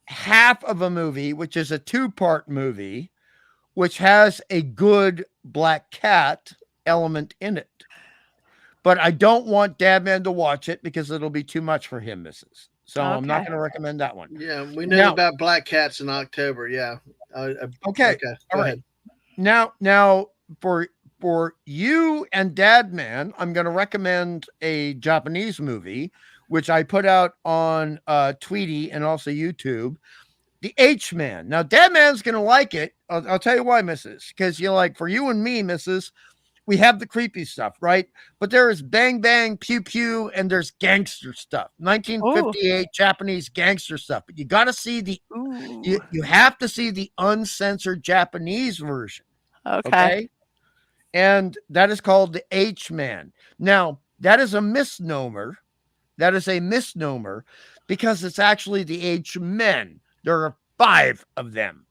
half of a movie, which is a 2-part movie, which has a good black cat element in it. But I don't want Dadman to watch it because it'll be too much for him, Mrs. So I'm not going to recommend that one. Yeah, we know about black cats in October. Yeah. Okay. All right. Now for you and Dadman, I'm going to recommend a Japanese movie, which I put out on Tweety and also YouTube, The H-Man. Now, Dadman's going to like it. I'll tell you why, Mrs. Because for you and me, Mrs., we have the creepy stuff, right? But there is bang bang, pew pew, and there's gangster stuff. Oh, 1958 Japanese gangster stuff. But you got to see the ooh. you have to see the uncensored Japanese version. Okay. Okay. And that is called the H-Man. Now, that is a misnomer. That is a misnomer because it's actually the H-Men. There are 5 of them.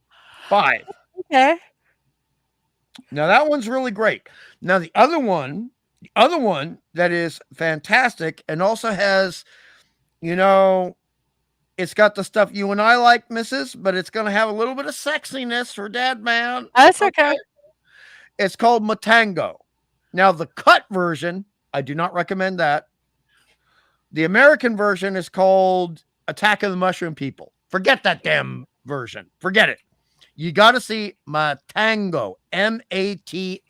5. Okay. Now that one's really great. Now the other one that is fantastic and also has, it's got the stuff you and I like, Mrs., but it's going to have a little bit of sexiness for Dad Man. That's okay. It's called Matango. Now, the cut version, I do not recommend that. The American version is called Attack of the Mushroom People. Forget that damn version. Forget it. You got to see Matango. Matango.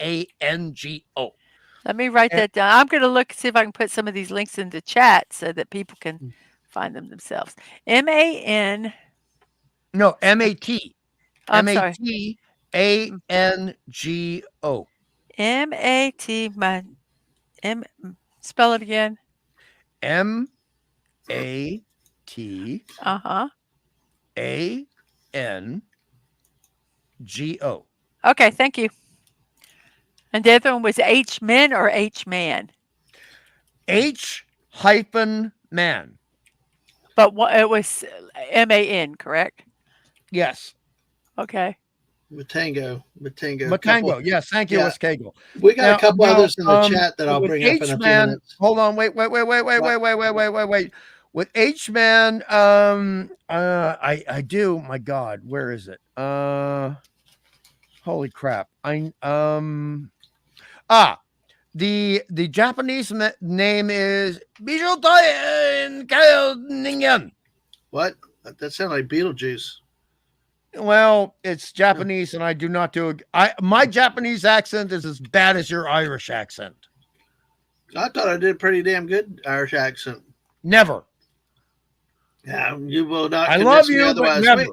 Let me write that down. I'm going to look, see if I can put some of these links in the chat so that people can find them themselves. M-A-N. No, M-A-T. I'm sorry. M-A-T-A-N-G-O. M-A-T. Spell it again. M-A-T. Uh-huh. A-N-G-O. Okay, thank you. And the other one was H-Men or H-Man? H-man. But it was M-A-N, correct? Yes. Okay. Matango. Matango. Yes, thank you, Miss Kegel. We got a couple others in the chat that I'll bring up in a few H-Man, minutes. hold on, wait. With H-Man, I do. My God, where is it? Holy crap! The Japanese name is Bijotai Ningen. What? That sounds like Beetlejuice. Well, it's Japanese, and I do not do. My Japanese accent is as bad as your Irish accent. I thought I did a pretty damn good Irish accent. Never. Yeah, you will not. I love you, otherwise. but never.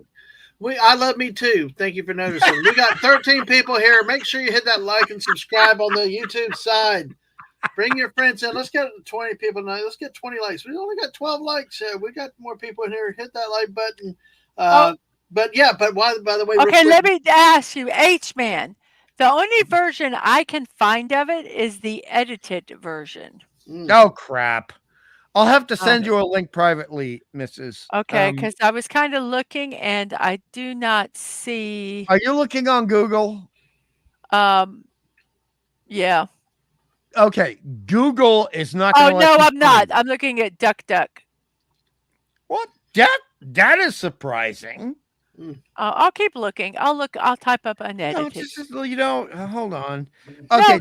I love me too. Thank you for noticing. We got 13 people here. Make sure you hit that like and subscribe on the YouTube side. Bring your friends in. Let's get 20 people tonight. Let's get 20 likes. We only got 12 likes. We got more people in here. Hit that like button. But why? By the way, okay. Let me ask you, H-Man. The only version I can find of it is the edited version. Oh crap! I'll have to send you a link privately, Mrs. Okay, because I was kind of looking and I do not see. Are you looking on Google? Yeah. Okay, Google is not. Oh no, I'm not. I'm looking at DuckDuck. What? That is surprising. I'll keep looking. I'll type up unedited. Hold on. Okay,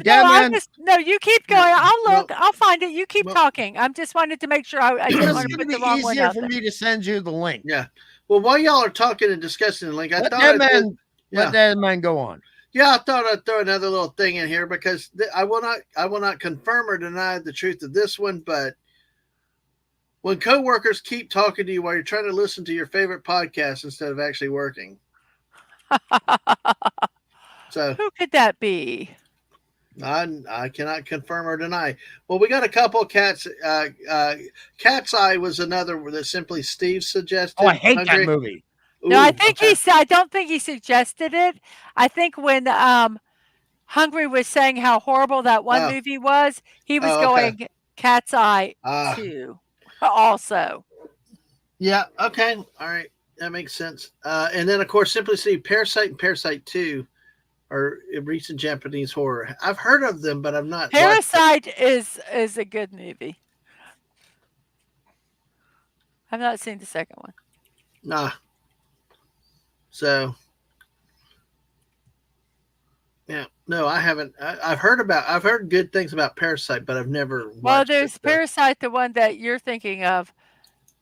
no, you keep going. I'll look. I'll find it. You keep talking. I just wanted to make sure I didn't want to put the wrong one out for me to send you the link. Yeah. Well, while y'all are talking and discussing the link, let that man go on. Yeah, I thought I'd throw another little thing in here because I will not confirm or deny the truth of this one, but when coworkers keep talking to you while you're trying to listen to your favorite podcast instead of actually working. So who could that be? I cannot confirm or deny. Well, we got a couple of cats. Cat's Eye was another that simply Steve suggested. Oh, I hate that movie. Ooh, no, I think I don't think he suggested it. I think when Hungry was saying how horrible that one movie was, he was going Cat's Eye too. Also. Yeah. Okay. All right. That makes sense. And then, of course, Simply Steve, Parasite and Parasite 2 are recent Japanese horror. I've heard of them, but I'm not. Parasite is a good movie. I've not seen the second one. Nah. So. Yeah. No, I haven't. I've heard good things about Parasite, but I've never watched Well, there's it, Parasite, the one that you're thinking of,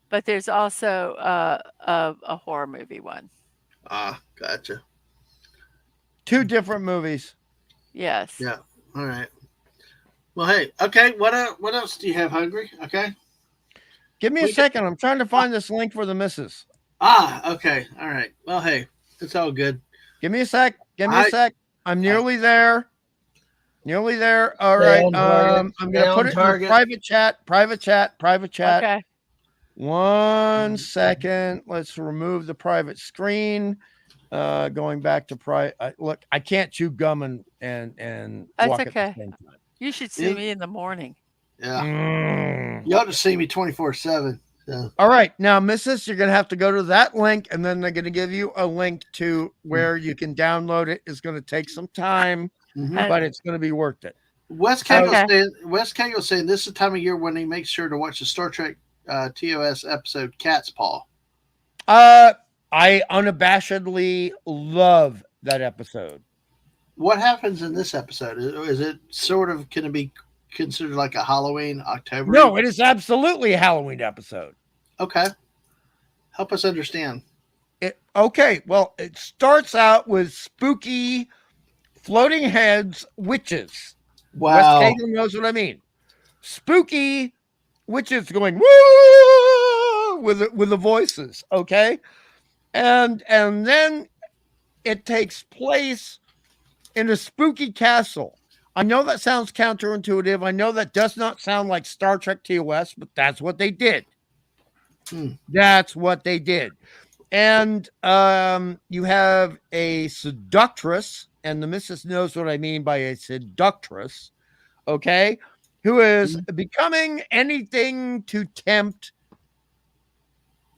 but there's also a horror movie one. Ah, gotcha. 2 different movies. Yes. Yeah. All right. Well, hey. Okay. What else do you have, Hungry? Okay. Give me a second. I'm trying to find this link for the missus. Okay. All right. Well, hey, it's all good. Give me a sec. I'm nearly there. Nearly there. All Stay right. on target. I'm Stay gonna on put it in the target. private chat. Private chat. Okay. 1 second. Let's remove the private screen. Going back to private. Look, I can't chew gum and That's walk at the okay. same time. You should see me in the morning. Yeah. Mm. You ought to see me 24/7. So. All right. Now, Mrs., you're going to have to go to that link, and then they're going to give you a link to where you can download it. It's going to take some time, but it's going to be worth it. Wes Cagle saying this is the time of year when he makes sure to watch the Star Trek TOS episode Cat's Paw. I unabashedly love that episode. What happens in this episode? Is it sort of can it be considered like a Halloween October? No, it is absolutely a Halloween episode. Okay. Help us understand. Okay, well, it starts out with spooky floating heads witches. Wow. Wes Cagle knows what I mean. Spooky witches going woo with the voices, okay? And then it takes place in a spooky castle. I know that sounds counterintuitive. I know that does not sound like Star Trek TOS, but that's what they did. That's what they did. And you have a seductress, and the missus knows what I mean by a seductress, okay, who is becoming anything to tempt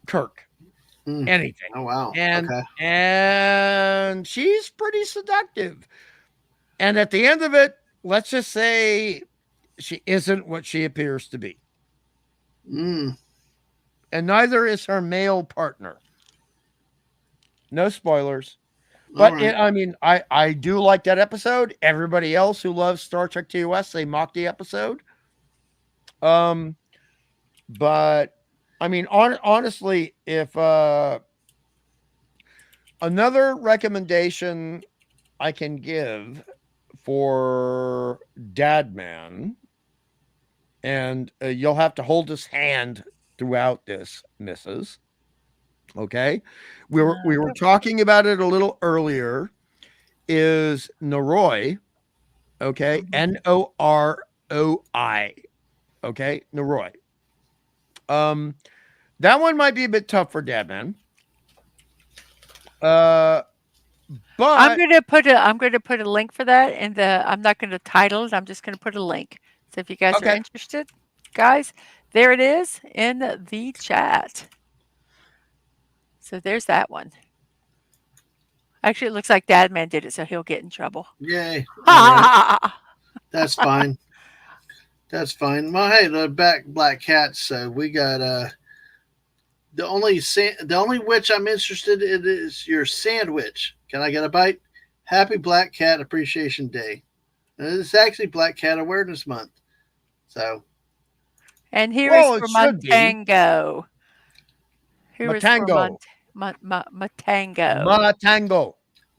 Kirk. Anything. Oh, wow. And she's pretty seductive. And at the end of it, let's just say she isn't what she appears to be. And neither is her male partner. No spoilers. But right. I do like that episode. Everybody else who loves Star Trek TOS, they mock the episode. But I mean, honestly, if another recommendation I can give for Dadman, and you'll have to hold his hand throughout this, Mrs. Okay, we were talking about it a little earlier. Is Noroi? Okay, Noroi. Okay, Noroi. That one might be a bit tough for Dadman. But I'm going to put a link for that in the. I'm not going to title it. I'm just going to put a link. So if you guys are interested, guys, there it is in the chat. So there's that one. Actually, it looks like Dadman did it, so he'll get in trouble. Yay! Right. That's fine. That's fine. Well, hey, the Black Cats. So we got the only witch I'm interested in is your sandwich. Can I get a bite? Happy Black Cat Appreciation Day. And it's actually Black Cat Awareness Month. So. And here is for Matango. Here is for Matango.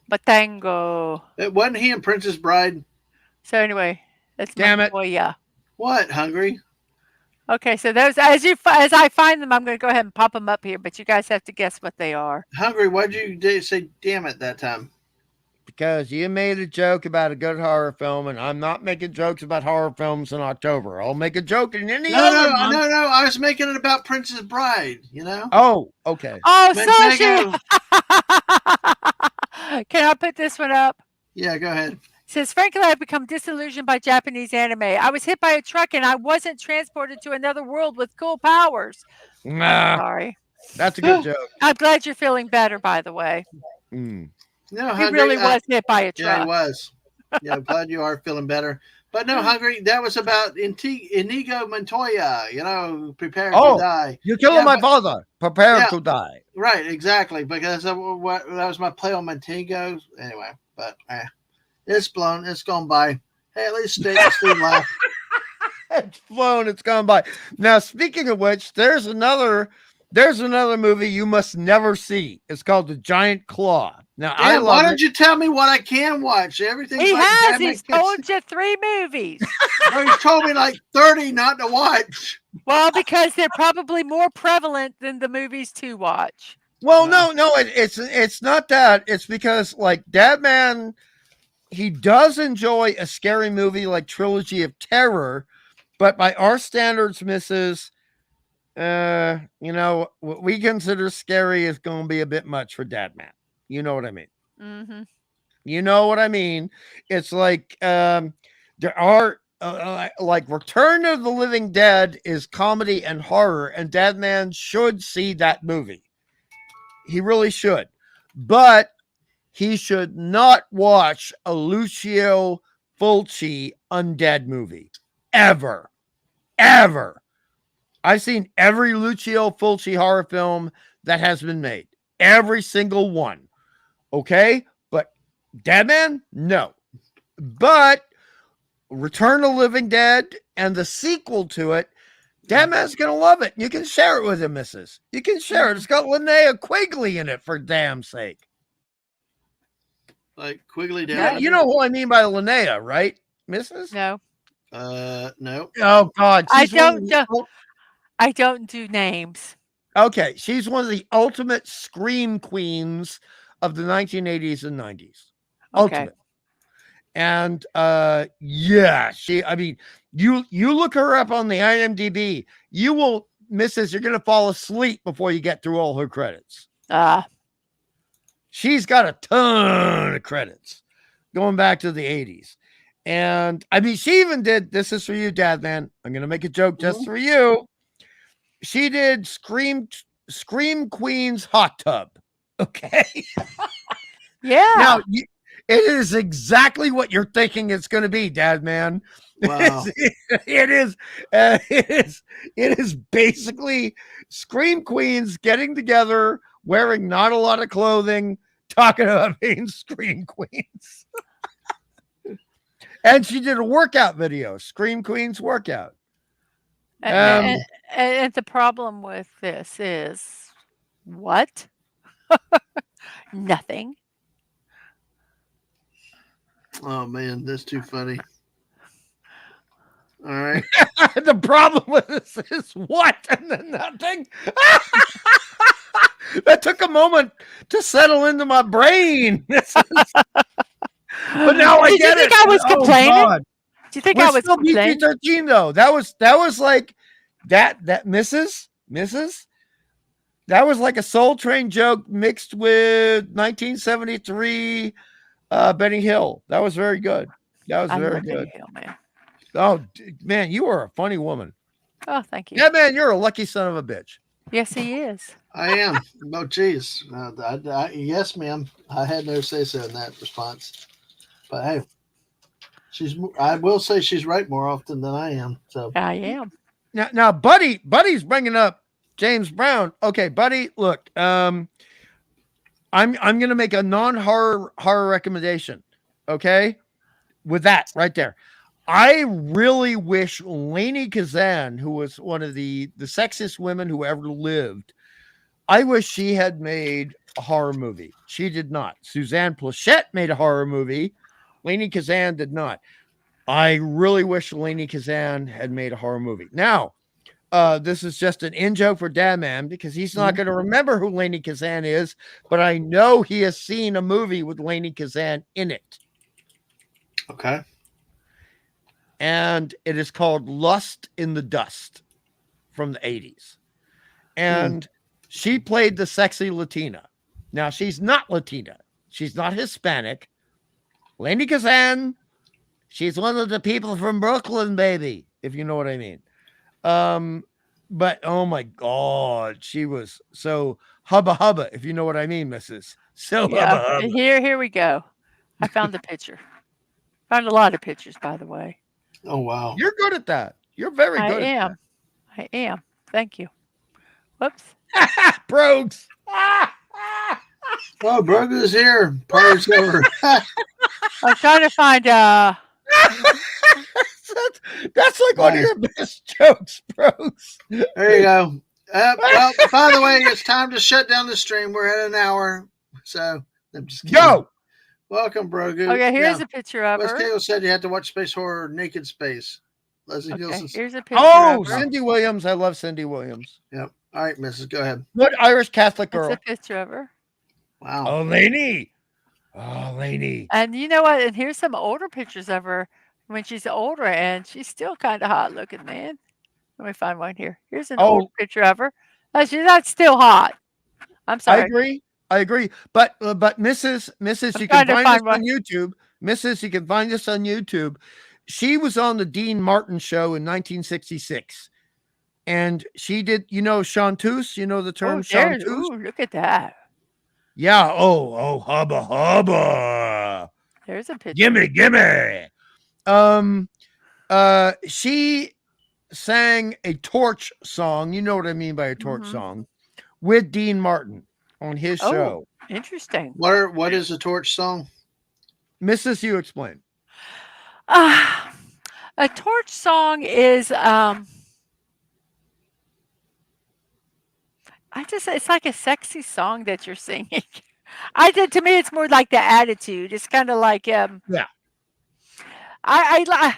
Matango. It wasn't he in Princess Bride? So anyway, that's Montoya. What, Hungry? Okay, so those as I find them, I'm going to go ahead and pop them up here, but you guys have to guess what they are. Hungry, why'd you say damn it that time? Because you made a joke about a good horror film, and I'm not making jokes about horror films in October. I'll make a joke in any other month. No. I was making it about Princess Bride, you know? Oh, okay. Oh, Sashi! Can I put this one up? Yeah, go ahead. It says, frankly, I've become disillusioned by Japanese anime. I was hit by a truck and I wasn't transported to another world with cool powers. Nah, sorry. That's a good joke. I'm glad you're feeling better, by the way. No, he really was hit by a truck. Yeah, he was. Yeah, I'm glad you are feeling better. But no, Hungry, that was about Inigo Montoya, you know, prepare to die. You're killing my father. Prepare to die. Right, exactly. Because that was my play on Montengo. Anyway, but it's blown. It's gone by. Hey, at least stay alive. It's flown. It's gone by. Now, speaking of which, there's another movie you must never see. It's called The Giant Claw. Now, why don't you tell me what I can watch? Everything He's told you 3 movies. He's told me like 30 not to watch. Well, because they're probably more prevalent than the movies to watch. Well, no, it's not that. It's because like Dadman he does enjoy a scary movie like Trilogy of Terror, but by our standards, Mrs., what we consider scary is going to be a bit much for Dad Man. You know what I mean? Mm-hmm. You know what I mean? It's like there are like Return of the Living Dead is comedy and horror, and Dad Man should see that movie. He really should, but he should not watch a Lucio Fulci undead movie ever. I've seen every Lucio Fulci horror film that has been made, every single one. Okay, but Dead Man, no. But Return of the Living Dead and the sequel to it, Dead Man's gonna love it. You can share it with him, Mrs. You can share it. It's got Linnea Quigley in it, for damn sake. Like Quigley Yeah, Dad. you know who I mean by Linnea, right, Mrs.? No, No. Oh God, I she's one of don't. the- I don't do names. Okay, she's one of the ultimate scream queens of the 1980s and 90s. Okay. Ultimate. And yeah, I mean, you look her up on the IMDb, you will, Mrs., you're gonna fall asleep before you get through all her credits. She's got a ton of credits going back to the 80s. And I mean, she even did, this is for you, Dad Man. I'm gonna make a joke just for you. She did Scream Queen's Hot Tub. Okay. Yeah. Now, it is exactly what you're thinking it's going to be, Dad Man. Wow. It is basically Scream Queens getting together, wearing not a lot of clothing, talking about being Scream Queens. And she did a workout video, Scream Queens workout. And the problem with this is what? Nothing. Oh man, that's too funny. All right. The problem with this is what? And then nothing. That took a moment to settle into my brain. But now I get it. Did you think I was complaining? God. Do you think We're I was still complaining? PG-13 though. That was like that Mrs. That was like a Soul Train joke mixed with 1973 Benny Hill. That was very good. That was very good. Benny Hill, man. Oh man, you are a funny woman. Oh, thank you. Yeah, man, you're a lucky son of a bitch. Yes, he is. I am. Oh, geez. Yes, ma'am. I had no say so in that response. But hey, I will say she's right more often than I am. So I am. Now, Buddy's bringing up James Brown. Okay, Buddy, look, I'm gonna make a non-horror recommendation. Okay, with that right there, I really wish Lainey Kazan, who was one of the sexiest women who ever lived, I wish she had made a horror movie. She did not. Suzanne Plachette made a horror movie. Lainey Kazan did not. I really wish Lainey Kazan had made a horror movie. Now, this is just an in-joke for Dad Man because he's not going to remember who Lainey Kazan is, but I know he has seen a movie with Lainey Kazan in it. Okay. And it is called Lust in the Dust from the 80s. And she played the sexy Latina. Now, she's not Latina. She's not Hispanic. Lainey Kazan, she's one of the people from Brooklyn, baby, if you know what I mean. But oh my God, she was so hubba hubba, if you know what I mean, Mrs. So hubba hubba. Here we go. I found the picture. Found a lot of pictures, by the way. Oh wow. You're good at that. You're very good at that. I am. Thank you. Whoops. Brogues. Oh, Brogu's here. Party's over. I'm trying to find That's like one of your best jokes, Brogues. There you go. Well, by the way, it's time to shut down the stream. We're at an hour. So I'm just kidding. Go. Welcome, Brogu. Okay, here's a picture of Wes her. Cagle said you had to watch Space Horror Naked Space. Leslie Nielsen. Here's a picture Oh, of her. Cindy Williams. I love Cindy Williams. Yep. All right, Mrs. Go ahead. Good Irish Catholic That's girl. a picture of her. Wow. Oh, Lainey. Oh, Lainey. And you know what? And here's some older pictures of her when she's older, and she's still kind of hot looking, man. Let me find one here. Here's an older Oh, picture of her. She's not still hot. I'm I sorry. agree. I agree. But Mrs. I'm You can trying to find this find one. on YouTube. Mrs. You can find this on YouTube. She was on the Dean Martin show in 1966. And she did, chanteuse, the term Oh, there's. chanteuse? Ooh, look at that. Yeah. Oh, hubba hubba. There's a picture. Gimme. She sang a torch song. You know what I mean by a torch Hmm. song with Dean Martin on his Oh, show. interesting. What is the torch song? Mrs. You explain. Uh, a torch song is it's like a sexy song that you're singing. To me it's more like the attitude. It's kind of like Yeah. I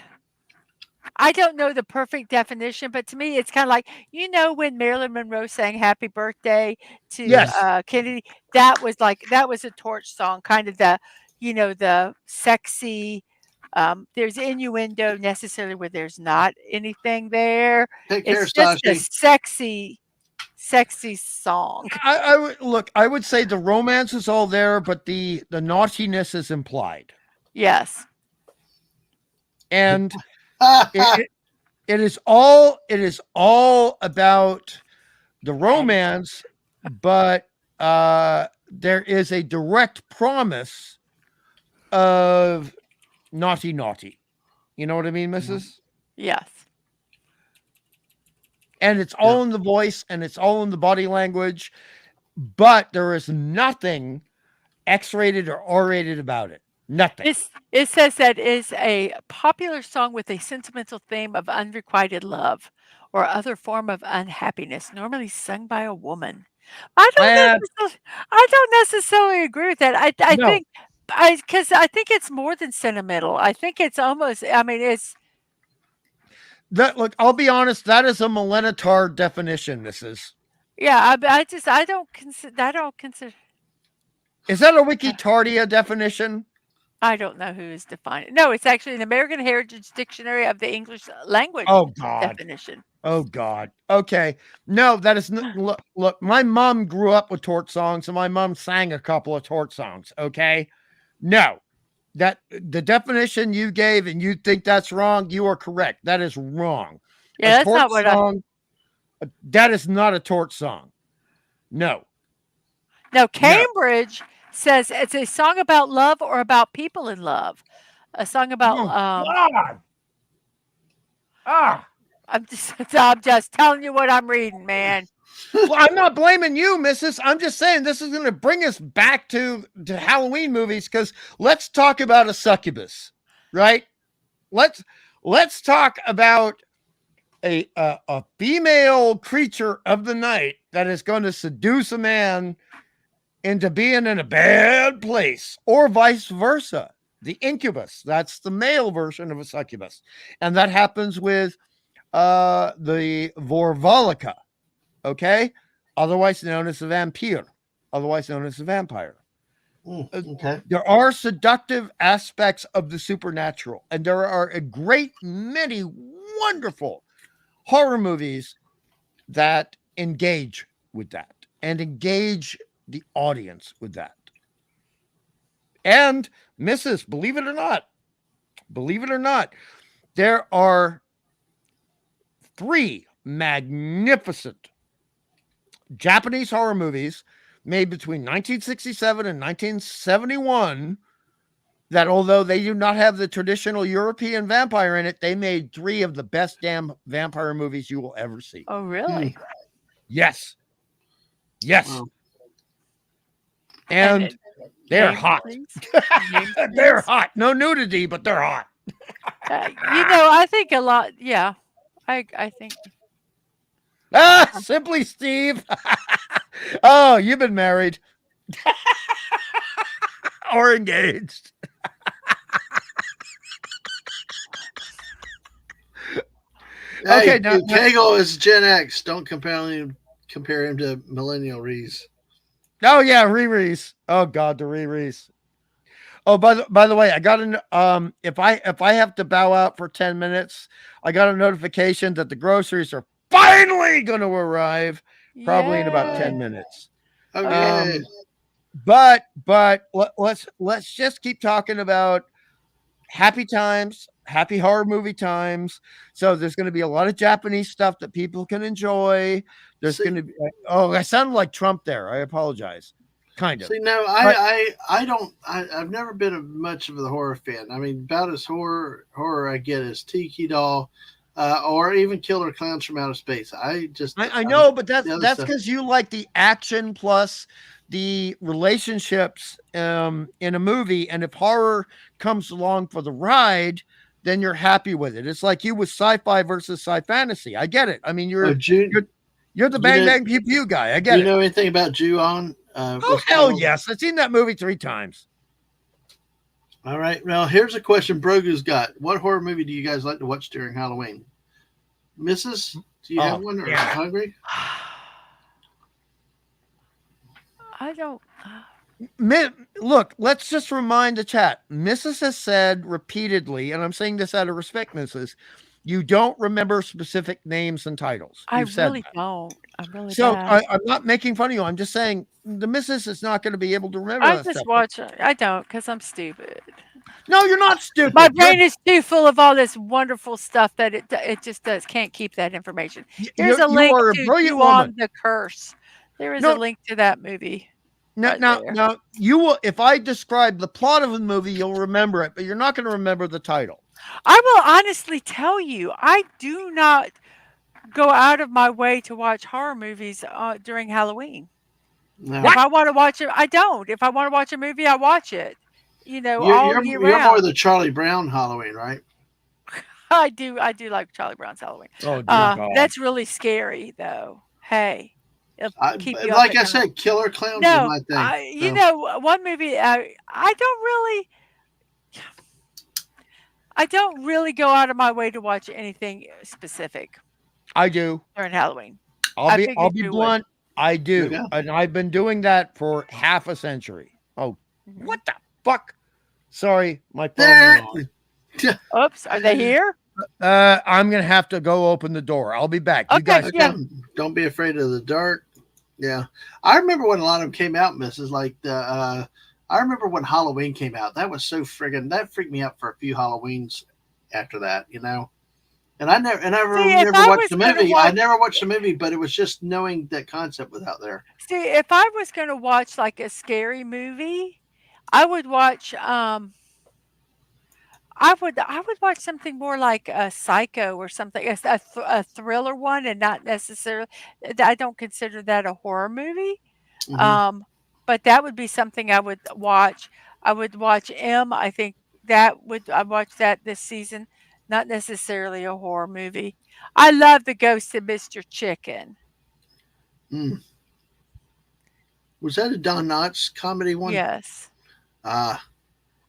I don't know the perfect definition, but to me, it's kind of like when Marilyn Monroe sang "Happy Birthday" to Yes. Kennedy. That was a torch song, kind of the sexy. There's innuendo necessarily where there's not anything there. Take care, It's just a Sashi. sexy song. I would say the romance is all there, but the naughtiness is implied. Yes. And it is all about the romance, but there is a direct promise of naughty. You know what I mean, Mrs.? Yes. And it's all in the voice and it's all in the body language, but there is nothing X-rated or R-rated about it. Nothing. It says that is a popular song with a sentimental theme of unrequited love or other form of unhappiness, normally sung by a woman. Uh, I don't necessarily agree with that. I no, think because I think it's more than sentimental. I think it's almost. I mean, it's look, I'll be honest, that is a millennial definition, Mrs. yeah. I don't consider. I don't consider. Is that a Wikitardia definition? I don't know who is defining it. No, it's actually an American Heritage Dictionary of the English language Oh God. definition. Oh God. Okay. No, that is look, my mom grew up with torch songs and my mom sang a couple of torch songs. Okay. No, that the definition you gave and you think that's wrong, you are correct. That is wrong. Yeah, A that's torch not what song, that is not a torch song. No. Now, Cambridge says it's a song about love or about people in love. A song about Oh God. Ah. I'm just telling you what I'm reading, man. Well, I'm not blaming you, Mrs. I'm just saying this is going to bring us back to Halloween movies because let's talk about a succubus, right? Let's talk about a female creature of the night that is going to seduce a man into being in a bad place, or vice versa. The incubus, that's the male version of a succubus, and that happens with the Vorvalica. Okay, otherwise known as a vampire, otherwise known as a vampire. Okay. There are seductive aspects of the supernatural, and there are a great many wonderful horror movies that engage with that and engage the audience with that. And Mrs., believe it or not, there are 3 magnificent Japanese horror movies made between 1967 and 1971 that, although they do not have the traditional European vampire in it, they made 3 of the best damn vampire movies you will ever see. Oh, really? Yes. Wow. And they're hot. They're hot. No nudity, but they're hot. I think a lot. Yeah, I think. Simply Steve. Oh, you've been married or engaged. Hey, Okay, now Kegel is Gen X. Don't compare him to Millennial Reese. oh yeah, Riri's. Oh God, the Riri's. Oh, by the way, I got an if I have to bow out for 10 minutes, I got a notification that the groceries are finally going to arrive, probably in about 10 Yay. minutes. Oh yeah. Um, but let's just keep talking about happy times, happy horror movie times. So there's going to be a lot of Japanese stuff that people can enjoy. There's See, going to be oh, I sounded like Trump there. I apologize. Kind of. see, no, But I don't. I've never been much of the horror fan. I mean, about as horror I get is Tiki Doll, or even Killer Clowns from Outer Space. I know, but The other that's stuff. because you like the action plus the relationships in a movie, and if horror comes along for the ride, then you're happy with it. It's like you with sci-fi versus sci-fantasy. I get it. I mean, Oh, June. you're the You bang know, bang pew pew guy. I do get you it. know anything about Ju-on? Oh What's hell going on? yes! I've seen that movie 3 times. All right. Now here's a question Brogu's got. What horror movie do you guys like to watch during Halloween? Mrs. Do you have Oh one or yeah. hungry? I don't. Look, let's just remind the chat. Mrs. has said repeatedly, and I'm saying this out of respect, Mrs. You don't remember specific names and titles. I You've said really that. don't. I'm really So bad. I'm not making fun of you. I'm just saying the Mrs. is not going to be able to remember I that just stuff. watch. I don't because I'm stupid. No, you're not My stupid. brain is too full of all this wonderful stuff that it just does can't keep that information. Here's a You link are a to brilliant "You on woman. the Curse." There is a No, link to that movie now, right now, there. now, you will. If I describe the plot of the movie, you'll remember it, but you're not going to remember the title. I will honestly tell you, I do not go out of my way to watch horror movies during Halloween. If No. What? I want to watch it, I don't. If I want to watch a movie, I watch it. You're All you're year you're more round. the Charlie Brown Halloween, right? I do. I do like Charlie Brown's Halloween. Oh dear Uh, God. That's really scary, though. Hey, it'll keep you up like at I night. said, Killer Clowns is No, my thing. So one movie I don't really go out of my way to watch anything specific I do. during Halloween. I'll I be figured you would. blunt. I do, okay. and I've been doing that for half a century. Oh, Mhm. what the fuck? Sorry, my phone went Oops, are they here? on. I'm gonna have to go open the door. I'll be back. You Okay, guys. yeah. Okay. Don't be afraid of the dark. Yeah, I remember when a lot of them came out, Mrs. Like the. I remember when Halloween came out. That was so friggin' that freaked me out for a few Halloweens after that. And See, if never I watched was the going to movie. I watch, never watched the movie, but it was just knowing that concept was out there. see, if I was going to watch like a scary movie, I would watch. I would watch something more like a Psycho or something, a thriller one, and not necessarily. I don't consider that a horror movie. Hmm. Um, but that would be something I would watch. I would watch M. I think I watched that this season. Not necessarily a horror movie. I love the Ghost of Mr. Chicken. Mm. Was that a Don Knotts comedy one? Yes. Ah,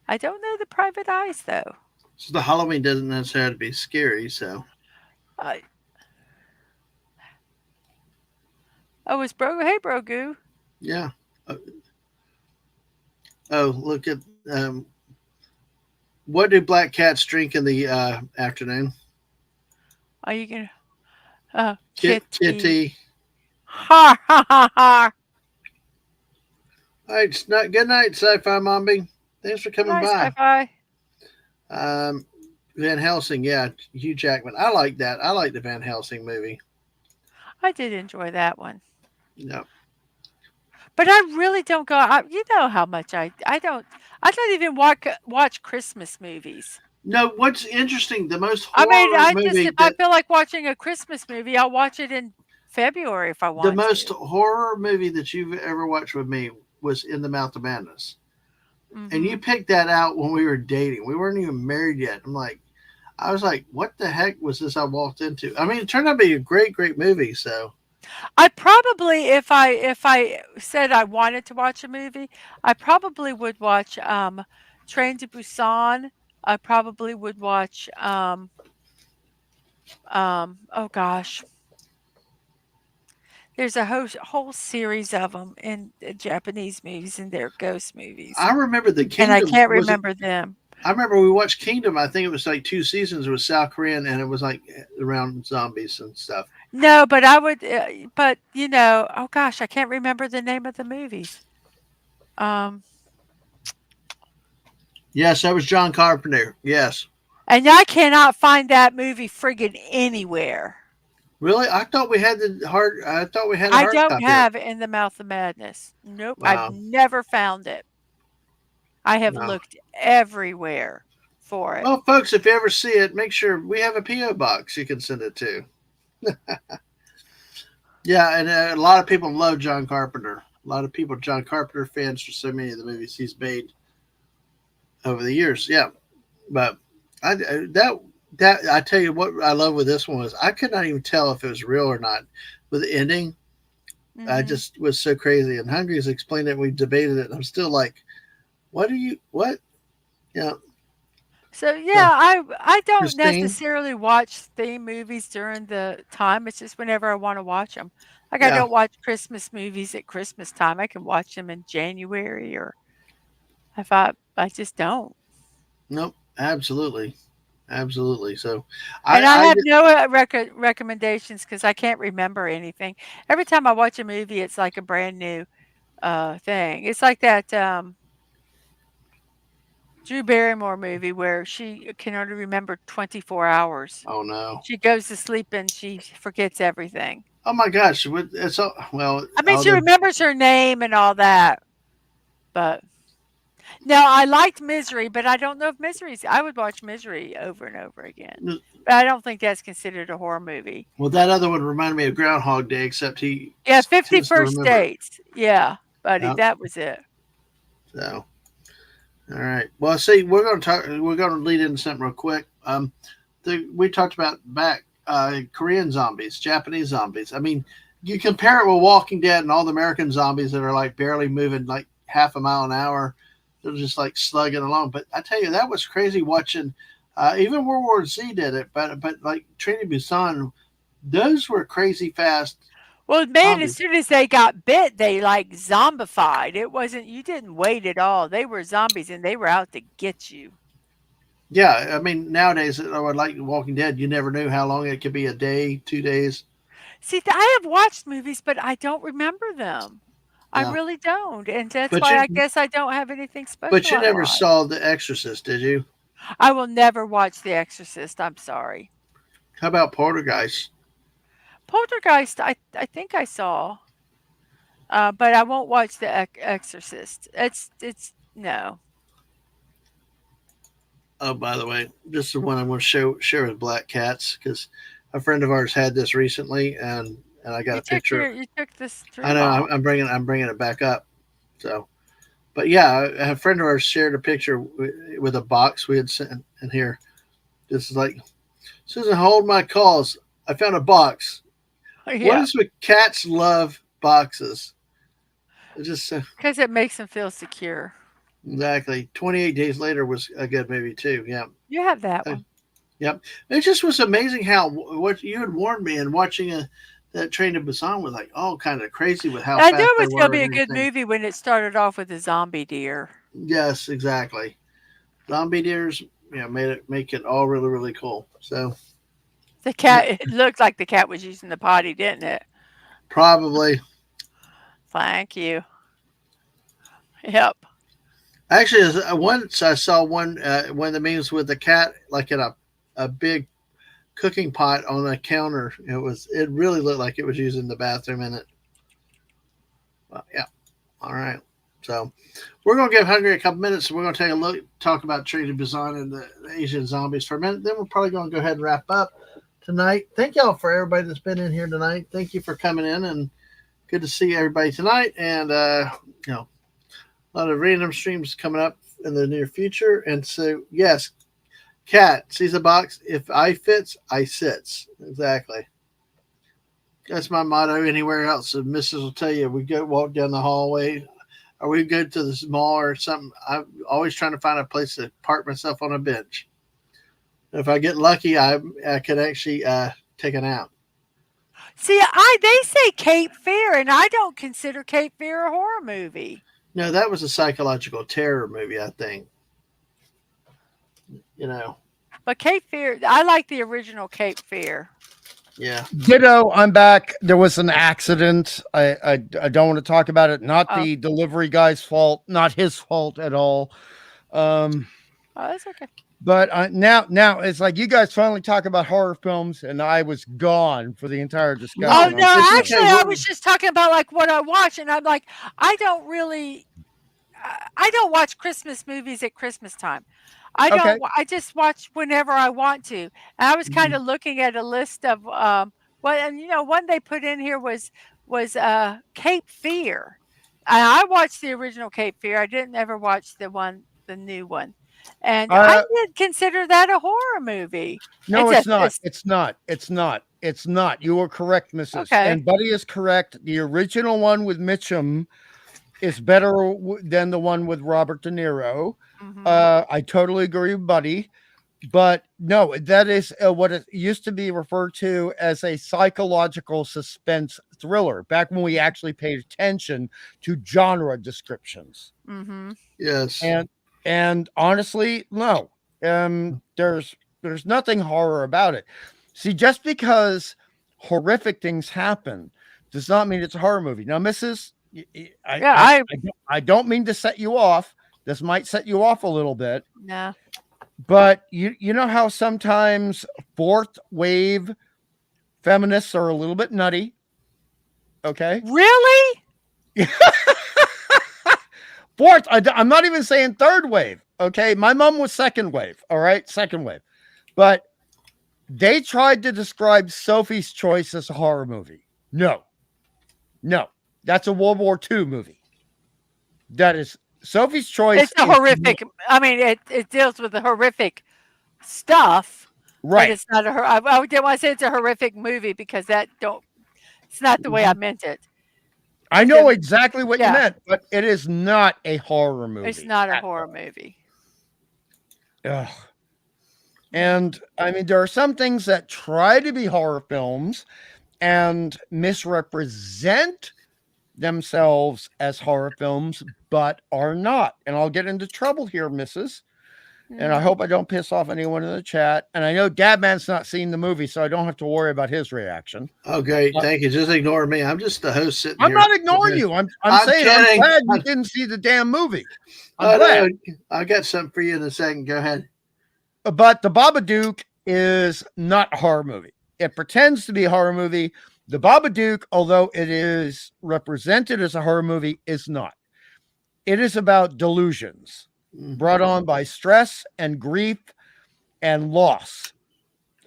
I don't know the Private Eyes though. so the Halloween doesn't necessarily have to be scary. So Uh, oh, it's Hey Brogu. yeah. Uh, Oh, look at what do black cats drink in the afternoon? Are you gonna? Kitty. Kitty. Ha ha ha ha. All right, it's not good night, sci-fi mommy. Thanks for coming Nice by. sci-fi. Um, Van Helsing, yeah, Hugh Jackman. I like that. I like the Van Helsing movie. I did enjoy that one. No, But I really don't go. You know how much I don't. I don't even watch Christmas movies. no. What's interesting? The most I mean, horror I just movie if I that feel like watching a Christmas movie, I'll watch it in February if I the want most to. horror movie that you've ever watched with me was In the Mouth of Madness, and you Mhm. picked that out when we were dating. We weren't even married yet. I was like, what the heck was this I walked into? I mean, it turned out to be a great, great movie. So, I probably if I said I wanted to watch a movie, I probably would watch Train to Busan. I probably would watch oh gosh, There's a whole series of them in Japanese movies, and they're ghost movies, I remember the and I Kingdom. can't Was it? remember them. I remember we watched Kingdom. I think it was like 2 seasons. It was South Korean, and it was like around zombies and stuff. No, but I would, but oh gosh, I can't remember the name of the movies. Um, Yes, that was John Carpenter. Yes. and I cannot find that movie friggin' anywhere. Really? I thought we had the hard. I thought we had a I hard don't copy of it. have In the Mouth of Madness. Nope, I've Wow. never found it. I have No. looked everywhere for it. Well, folks, if you ever see it, make sure we have a PO box you can send it to. Yeah, and a lot of people love John Carpenter. A lot of people, John Carpenter fans for so many of the movies he's made over the years. Yeah, but that I tell you what I love with this one was I could not even tell if it was real or not. With the ending, I Mhm. just was so crazy. And Hungry's explained it. We debated it, and I'm still like, what are you? What? Yeah, So so yeah, I don't Christine. necessarily watch theme movies during the time. It's just whenever I want to watch them. Like I Yeah, don't watch Christmas movies at Christmas time. I can watch them in January or if I just don't. nope, absolutely, absolutely. So, And I I have no recommendations because I can't remember anything. Every time I watch a movie, it's like a brand new thing. It's like that Drew Barrymore movie where she can only remember 24 hours. oh no, She goes to sleep and she forgets everything. oh my gosh, it's all well. I mean, Oh, she the remembers her name and all that, but now I liked Misery, but I don't know if Misery's I would watch Misery over and over again. But I don't think that's considered a horror movie. well, that other one reminded me of Groundhog Day, except he Yeah, 50 tends to First remember it. Dates. Yeah, buddy, Yeah. that was it. So, all right. Well, see, we're going to talk. We're going to lead into something real quick. We talked about back Korean zombies, Japanese zombies. I mean, you compare it with Walking Dead and all the American zombies that are like barely moving like half a mile an hour. They're just like slugging along. But I tell you, that was crazy watching. Even World War Z did it, but like Train to Busan, those were crazy fast Well, man, as zombies. soon as they got bit, they like zombified. It wasn't you didn't wait at all. They were zombies and they were out to get you. Yeah, I mean nowadays, like Walking Dead, you never knew how long it could be—a day, 2 days. See, I have watched movies, but I don't remember them. I Yeah, really don't, and that's but why you I guess I don't have anything but special you I never watch. saw The Exorcist, did you? I will never watch The Exorcist, I'm sorry. How about Poltergeist? Poltergeist, I think I saw, but I won't watch The Exorcist. It's no. Oh, by the way, this is one I'm going to share with Black Cats because a friend of ours had this recently, and I got a picture. You took this I tree know bomb. I'm bringing it back up. So, but yeah, a friend of ours shared a picture with a box we had sent in here. This is like, Susan, hold my calls. I found a box. What Yeah, is with cats love boxes? It just because it makes them feel secure. exactly. 28 Days Later was a good movie too. Yeah. You have that Uh, one. Yep. It just was amazing how what you had warned me and watching that Train to Busan was like all kind of crazy with how I knew fast it they was gonna were be and a good everything. movie when it started off with a zombie deer. Yes, exactly. Zombie deers, made it make it all really really cool. So The cat it looked like the cat was using the potty, didn't it? probably Thank you. Yep. actually once I saw one of the memes with the cat like in a big cooking pot on a counter. It really looked like it was using the bathroom in it. Well, yeah. All right. So we're gonna give Hungry a couple minutes. We're gonna take a look, talk about Train to Busan and the Asian zombies for a minute. Then we're probably gonna go ahead and wrap up tonight. Thank y'all for everybody that's been in here tonight. Thank you for coming in and good to see everybody tonight. And a lot of random streams coming up in the near future. And so yes, Cat sees a box. If I fits, I sits. Exactly. That's my motto anywhere else. The missus will tell you we go walk down the hallway or we go to the mall or something. I'm always trying to find a place to park myself on a bench. If I get lucky, I can actually take a nap. See, they say Cape Fear, and I don't consider Cape Fear a horror movie. No, that was a psychological terror movie, I think. You know, But Cape Fear, I like the original Cape Fear. yeah. Ditto. I'm back. There was an accident. I don't want to talk about it. Not Oh. the delivery guy's fault. Not his fault at all. Oh, that's okay. But now it's like you guys finally talk about horror films, and I was gone for the entire discussion. Oh I'm no, It's actually, okay. I was just talking about like what I watch, and I'm like, I don't watch Christmas movies at Christmas time. I Okay. don't. I just watch whenever I want to. And I was kind of looking at a list of and one they put in here was Cape Fear. And I watched the original Cape Fear. I didn't ever watch the new one, and I did consider that a horror movie. No, It's it's a- not. it's- It's not. It's not. It's not. You are correct, Mrs. Okay. And Buddy is correct. The original one with Mitchum is better than the one with Robert De Niro. Mhm. I totally agree with Buddy. But no, that is what it used to be referred to as a psychological suspense thriller back when we actually paid attention to genre descriptions. Mhm. Yes. And honestly, no. There's nothing horror about it. See, just because horrific things happen does not mean it's a horror movie. Now, Mrs. I don't mean to set you off. This might set you off a little bit. No. But you know how sometimes fourth wave feminists are a little bit nutty. Okay. Really? Fourth, I'm not even saying third wave. Okay. My mom was second wave. All right. Second wave. But they tried to describe Sophie's Choice as a horror movie. No. That's a World War II movie. That is Sophie's Choice. It's a horrific. I mean, it deals with the horrific stuff. Right. But it's not I didn't want to say it's a horrific movie because it's not the way I meant it. I know exactly what you Yeah. meant, but it is not a horror movie. It's not a horror movie. Ugh. And I mean, there are some things that try to be horror films and misrepresent themselves as horror films, but are not. And I'll get into trouble here, Mrs. And I hope I don't piss off anyone in the chat. And I know Dadman's not seen the movie, so I don't have to worry about his reaction. Oh, great. Thank you. Just ignore me. I'm just the host sitting I'm here. not ignoring you. I'm saying kidding. I'm glad you didn't see the damn movie. Oh, I'm glad. no, I got something for you in a second. Go ahead. But The Babadook is not a horror movie. It pretends to be a horror movie. The Babadook, although it is represented as a horror movie, is not. It is about delusions brought on by stress and grief and loss.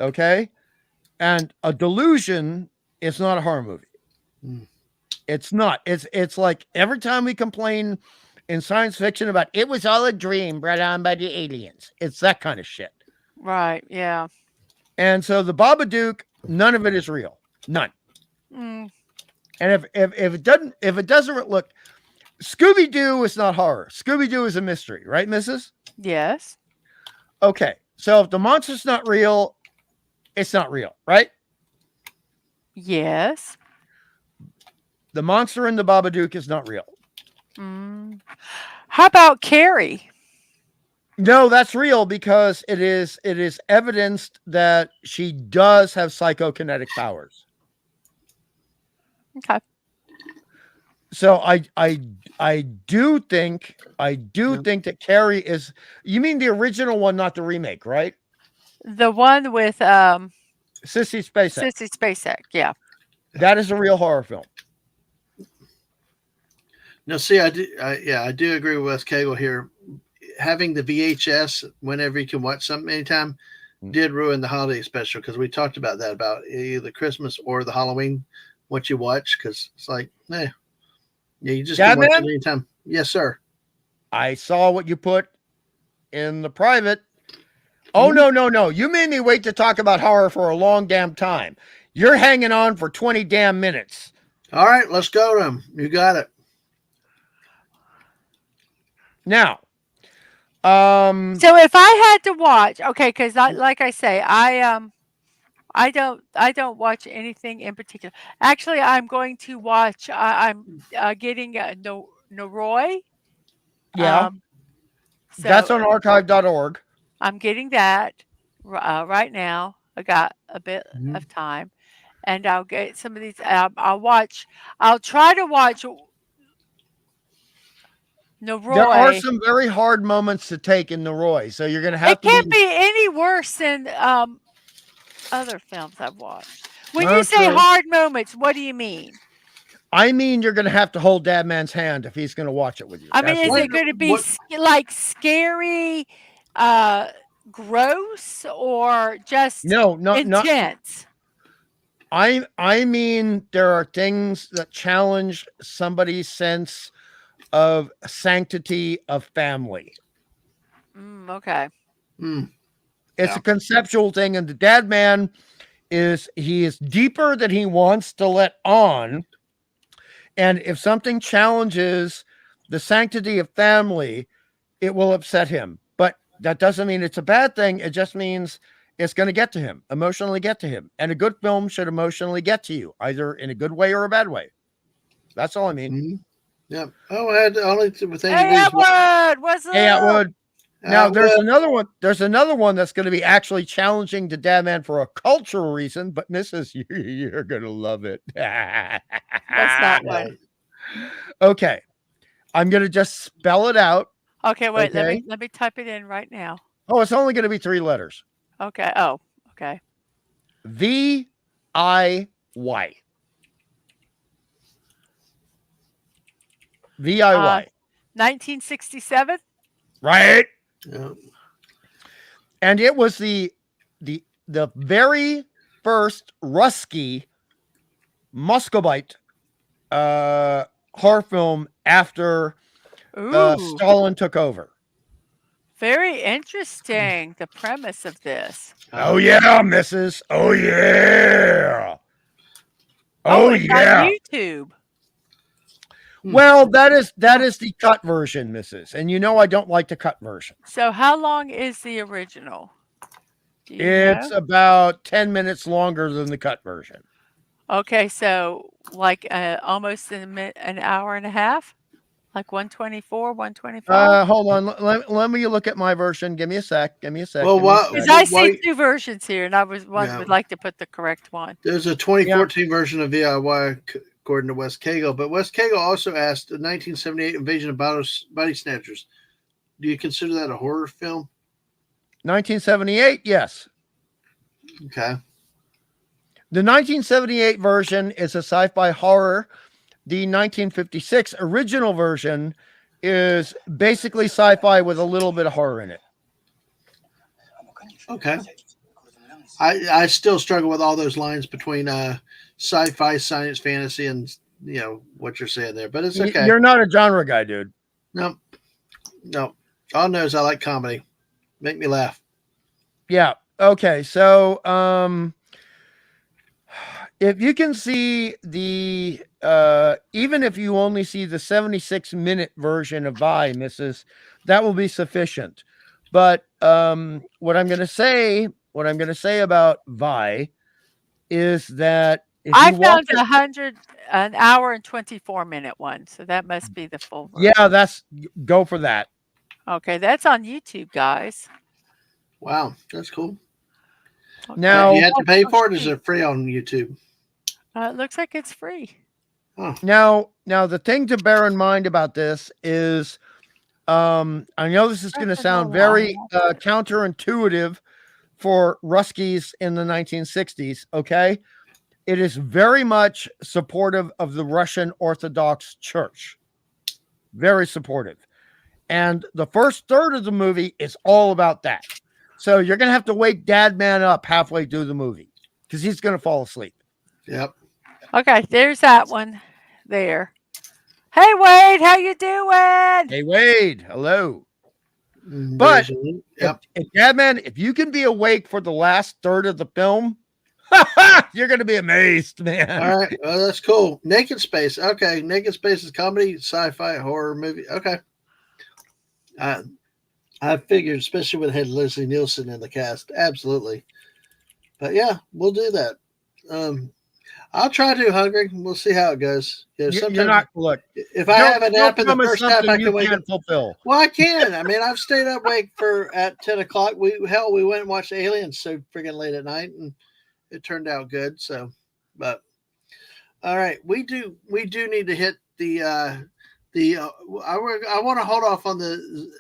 Okay? And a delusion is not a horror movie. It's not. It's like every time we complain in science fiction about it was all a dream brought on by the aliens. It's that kind of shit. Right. Yeah. And so the Babadook, none of it is real. None. Mm. And if it doesn't look, Scooby-Doo is not horror. Scooby-Doo is a mystery, right, Mrs.? Yes. Okay. So if the monster's not real, it's not real, right? Yes. The monster in the Babadook is not real. Mm. How about Carrie? No, that's real because it is evidenced that she does have psychokinetic powers. Okay. So I do think that Carrie is. You mean the original one, not the remake, right? The one with Sissy Spacek. Sissy Spacek. Yeah. That is a real horror film. No, see, I do agree with Wes Cagle here. Having the VHS whenever you can watch something anytime did ruin the holiday special because we talked about that about either Christmas or the Halloween what you watch because it's like, yeah, you just can watch it anytime. Yes, sir. I saw what you put in the private. Oh, no. You made me wait to talk about horror for a long damn time. You're hanging on for 20 damn minutes. All right, let's go to them. You got it. Now, so if I had to watch, okay, because like I say, I I don't watch anything in particular. Actually, I'm going to watch. I'm getting Noroi. Yeah, Um, so that's on archive.org. I'm getting that right now. I got a bit Mhm. of time, and I'll get some of these. I'll watch. I'll try to watch There are Noroi. some very hard moments to take in the Roy, so you're going to have It to be can't be any worse than other films I've watched. When you say true. hard moments, what do you mean? I mean, you're going to have to hold Dad Man's hand if he's going to watch it with you. I mean, That's is what. it going to be What? like scary, uh, gross, or just No, not. intense? I mean, there are things that challenge somebody's sense of sanctity of family. Okay. Mm, It's yeah. a conceptual thing, and the Dad Man he is deeper than he wants to let on. And if something challenges the sanctity of family, it will upset him. But that doesn't mean it's a bad thing. It just means it's going to get to him, emotionally get to him. And a good film should emotionally get to you, either in a good way or a bad way. That's all I mean. Mhm. Yep. Oh, I had the only thing you Hey, do is Edward, what's Hey, up? Atwood. Now there's well, another one. There's another one that's going to be actually challenging to Dad Man for a cultural reason, but Mrs. You're gonna love it. What's that one? Okay. I'm gonna just spell it out. Okay, wait. Okay. Let me type it in right now. Oh, it's only gonna be 3 letters. Okay. Oh, okay. VIY. VIY. 1967. Right? yeah. And it was the very first Rusky Muscovite horror film after Ooh, Stalin took over. very interesting. The premise of this. Oh yeah, Mrs. Oh yeah. Oh, Oh it's on yeah. YouTube. Well, that is the cut version, Mrs. And you know I don't like the cut version. So, how long is the original? Do you It's know? about 10 minutes longer than the cut version. Okay, so like almost an hour and a half, like 124, 125. Hold on. Let me look at my version. Give me a sec. Well, Give me a sec. Because I see two versions here, and I would Yeah. like to put the correct one. There's a 2014 version of VIY, according to Wes Cagle. But Wes Cagle also asked the 1978 Invasion of Body Snatchers. Do you consider that a horror film? 1978, yes. Okay. The 1978 version is a sci-fi horror. The 1956 original version is basically sci-fi with a little bit of horror in it. Okay. I still struggle with all those lines between sci-fi, science, fantasy, and what you're saying there. But it's okay. You're not a genre guy, dude. No. All I know is I like comedy. Make me laugh. Yeah. Okay. So, if you can see the, even if you only see the 76-minute version of Vi, Mrs., that will be sufficient. But what I'm going to say about Vi is that if I you found watch an hour and 24-minute one, so that must be the full version. yeah, go for that. Okay, that's on YouTube, guys. Wow, that's cool. Now you have to pay for it. Is it free on YouTube? It looks like it's free. Oh. Now the thing to bear in mind about this is, I know this is going to sound very counterintuitive for Ruskies in the 1960s. Okay, it is very much supportive of the Russian Orthodox Church. Very supportive. And the first third of the movie is all about that. So you're going to have to wake Dad Man up halfway through the movie because he's going to fall asleep. Yep. Okay, there's that one there. Hey, Wade, how you doing? Hey, Wade. Hello. But if Dad Man, if you can be awake for the last third of the film, you're going to be amazed, man. All right. Well, that's cool. Naked Space. Okay. Naked Space is comedy, sci-fi, horror movie. Okay. I figured, especially when it had Leslie Nielsen in the cast. Absolutely. But yeah, we'll do that. Um, I'll try to hungry. We'll see how it goes. You're Sometimes not, look, if I have a don't nap in the promise first half, I something you can wake up. can't fulfill. Well, I can. I mean, I've stayed up awake for at 10 o'clock. We went and watched Aliens so freaking late at night, and it turned out good. So, but all right, we do need to hit the. I want to hold off on the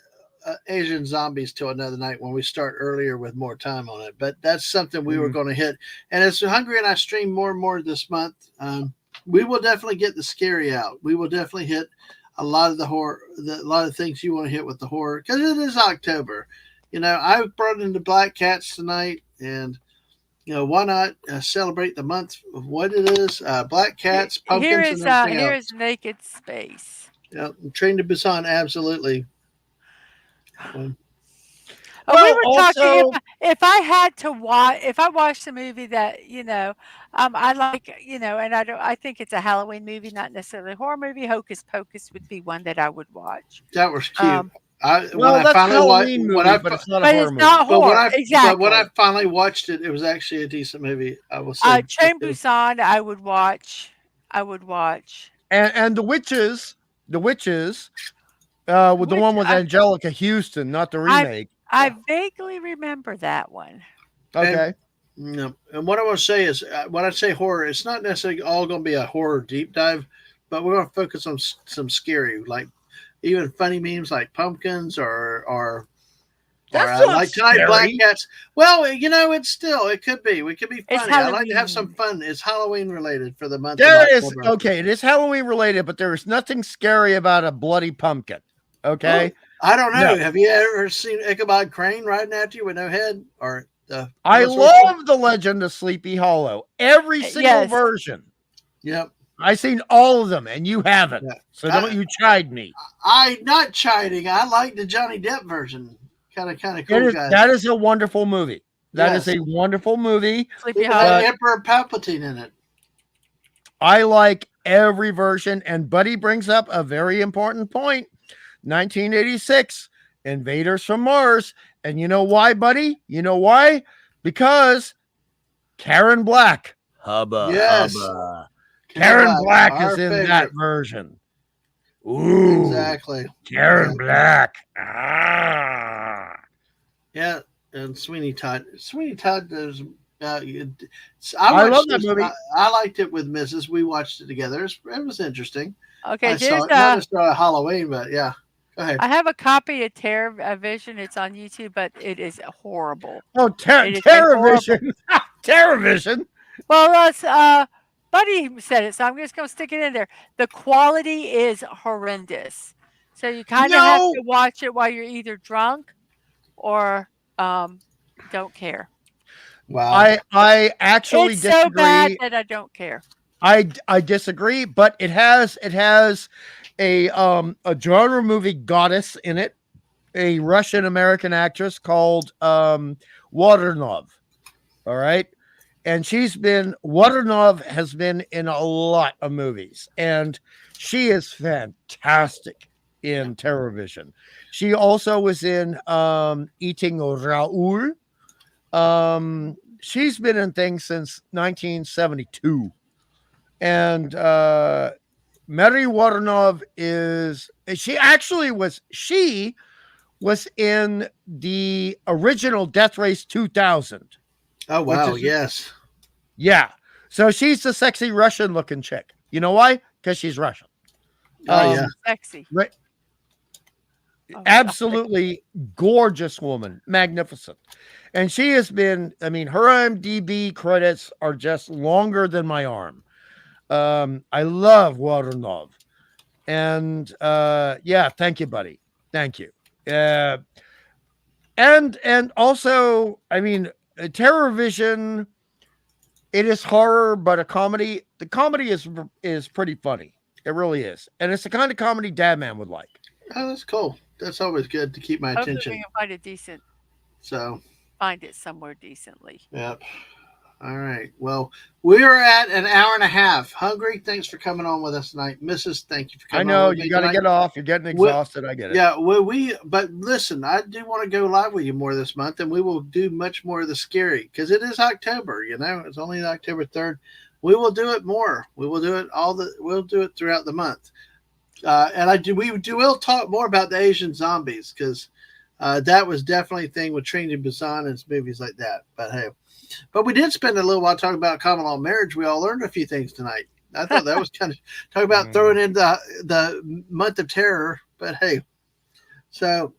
Asian zombies till another night when we start earlier with more time on it. But that's something we were Mm. going to hit. And as Hungry and I stream more and more this month, we will definitely get the scary out. We will definitely hit a lot of the horror, a lot of things you want to hit with the horror because it is October. I brought in the Black Cats tonight, and why not celebrate the month of what it is? Black Cats, pumpkins, and everything here else. is Naked Space. Yeah, Train to Busan, absolutely. Um, We Well, were talking also, if I had to watch if I watched a movie that I like and I think it's a Halloween movie, not necessarily a horror movie. Hocus Pocus would be one that I would watch. that was cute. Um, I when well, I that's a finally watched Halloween when movie, but it's not a but horror it's movie. not horror when I exactly. finally watched it, it was actually a decent movie. I will say. Train Busan, I would watch. I would watch. And the witches, with the Which one with Angelica Houston, not the I remake. I vaguely remember that one. Okay. And what I want to say is, when I say horror, it's not necessarily all going to be a horror deep dive, but we're going to focus on some scary, like even funny memes like pumpkins or That's not like tonight Black scary. Cats. Well, it could be. We could be It's funny. I like to have some Halloween. fun. It's Halloween related for the month of There is October. okay. It is Halloween related, but there is nothing scary about a bloody pumpkin. Okay. I don't know. No. Have you ever seen Ichabod Crane riding after you with no head? Or the I what's the- love the Legend of Sleepy Hollow. Every single Yes. version. Yep. I've seen all of them, and you haven't. Yeah. So don't you chide me. I not chiding. I like the Johnny Depp version. Kind of cool guy. That is a wonderful movie. That is Yes. a wonderful movie. Sleepy Even Hollow. had Emperor Palpatine in it. I like every version, and Buddy brings up a very important point. 1986, Invaders from Mars. And you know why, Buddy? You know why? Because Karen Black. Hubba, Yes. hubba. Karen Black our is in favorite. that version. Ooh. Exactly. Karen Exactly. Black. Ah. Yeah, and Sweeney Todd. Sweeney Todd does. I I love watched that this- movie. I liked it with Mrs. We watched it together. It was interesting. Okay, I saw there's it not necessarily Halloween, but yeah. Go ahead. I have a copy of Terror Vision. It's on YouTube, but it is horrible. Oh, It is a horrible. TerraVision. TerraVision. Well, Buddy said it, so I'm just gonna stick it in there. The quality is horrendous, so you kind of have No. to watch it while you're either drunk or don't care. Wow. I actually It's so bad disagree. that I don't care. I disagree, but it has a genre movie goddess in it, a Russian American actress called Waterlov. All right. And Waterlov has been in a lot of movies, and she is fantastic in TerraVision. She also was in Eating Raoul. She's been in things since 1972. And Mary Waterlov was in the original Death Race 2000. Oh wow. is- Yes. Yeah. So she's the sexy Russian looking chick. You know why? Because she's Russian. Oh yeah. Sexy. Right. Oh, Absolutely gorgeous woman. Magnificent. And she has been, I mean, her IMDb credits are just longer than my arm. I love Waterlov. And yeah, thank you, buddy. Thank you. And also, I mean, TerraVision, it is horror, but a comedy. The comedy is pretty funny. It really is. And it's the kind of comedy Dad Man would like. Oh, that's cool. That's always good to keep my hopefully we attention. can find it decent. So Find it somewhere decently. yep. All right. Well, we are at an hour and a half. Hungry, thanks for coming on with us tonight. Mrs., thank you for I coming on know with you me got to tonight. get off. You're getting exhausted. I get it. Yeah, but listen, I do want to go live with you more this month, and we will do much more of the scary because it is October. It's only October 3rd. We will do it more. We will do it we'll do it throughout the month. And we'll talk more about the Asian zombies because that was definitely a thing with Train to Busan and movies like that. But hey, we did spend a little while talking about common law marriage. We all learned a few things tonight. I thought that was kind of talk about throwing in the month of terror. But hey, so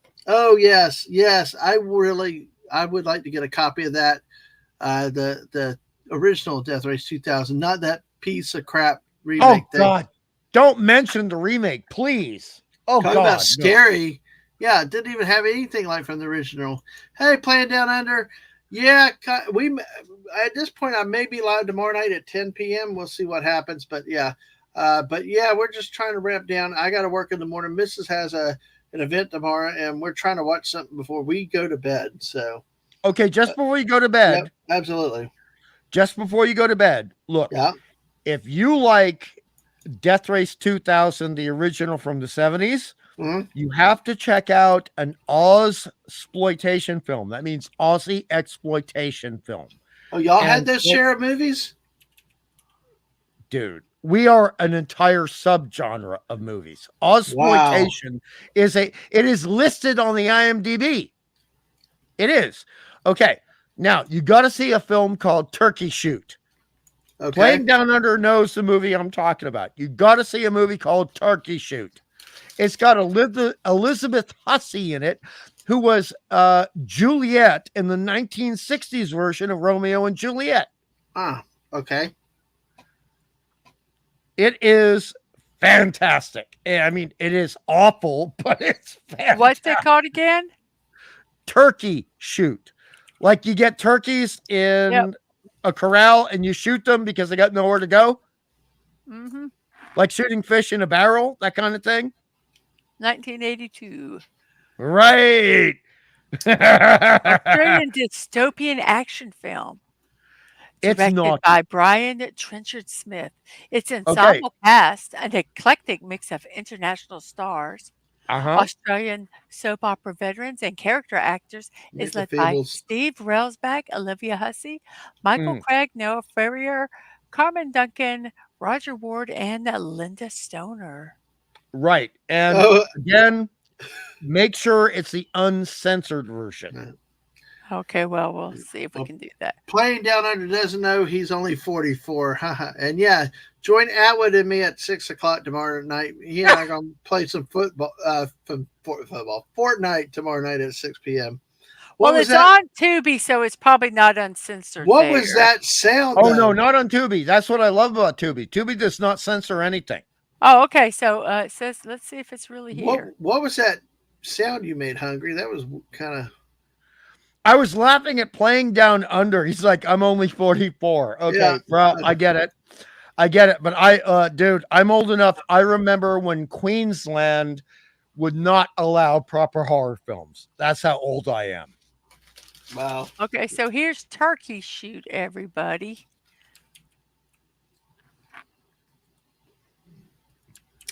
yes, I would like to get a copy of that. The original Death Race 2000, not that piece of crap remake thing. God. Don't mention the remake, please. Oh, Talk God. about scary. No. Yeah, it didn't even have anything like from the original. Hey, Playing Down Under. Yeah, at this point, I may be live tomorrow night at 10 p.m. We'll see what happens. But yeah, we're just trying to ramp down. I got to work in the morning. Mrs. has an event tomorrow, and we're trying to watch something before we go to bed. So, okay, just before you go to bed. Yep, absolutely. Just before you go to bed, look, if you like Death Race 2000, the original from the 70s, you have to check out an Oz-exploitation film. That means Aussie exploitation film. Oh, y'all had those share of movies? Dude, we are an entire subgenre of movies. Oz-exploitation it is listed on the IMDb. It is. Okay. Now, you got to see a film called Turkey Shoot. Okay. Playing Down Under knows the movie I'm talking about. You got to see a movie called Turkey Shoot. It's got Elizabeth Hussey in it, who was Juliet in the 1960s version of Romeo and Juliet. Ah, okay. It is fantastic. I mean, it is awful, but it's fantastic. What's it called again? Turkey Shoot. Like you get turkeys in a corral and you shoot them because they got nowhere to go. Mm-hmm. Like shooting fish in a barrel, that kind of thing. 1982. Right. Australian dystopian action film. Directed by Brian Trenchard Smith. Its ensemble cast, an eclectic mix of international stars, Australian soap opera veterans, and character actors, is led by Steve Railsback, Olivia Hussey, Michael Craig, Noah Ferrier, Carmen Duncan, Roger Ward, and Linda Stoner. Right. And again, make sure it's the uncensored version. Okay, well, we'll see if we can do that. Playing Down Under doesn't know he's only 44. And yeah, join Atwood and me at 6 o'clock tomorrow night. He and I are going to play some football, Fortnite tomorrow night at 6 p.m. Well, it's on Tubi, so it's probably not uncensored. What was that sound? Oh, no, not on Tubi. That's what I love about Tubi. Tubi does not censor anything. Oh, okay. So it says, let's see if it's really here. What was that sound you made, Hungry? That was kind of... I was laughing at Playing Down Under. He's like, I'm only 44. Okay, bro, I get it. But dude, I'm old enough. I remember when Queensland would not allow proper horror films. That's how old I am. Wow. Okay, so here's Turkey Shoot, everybody.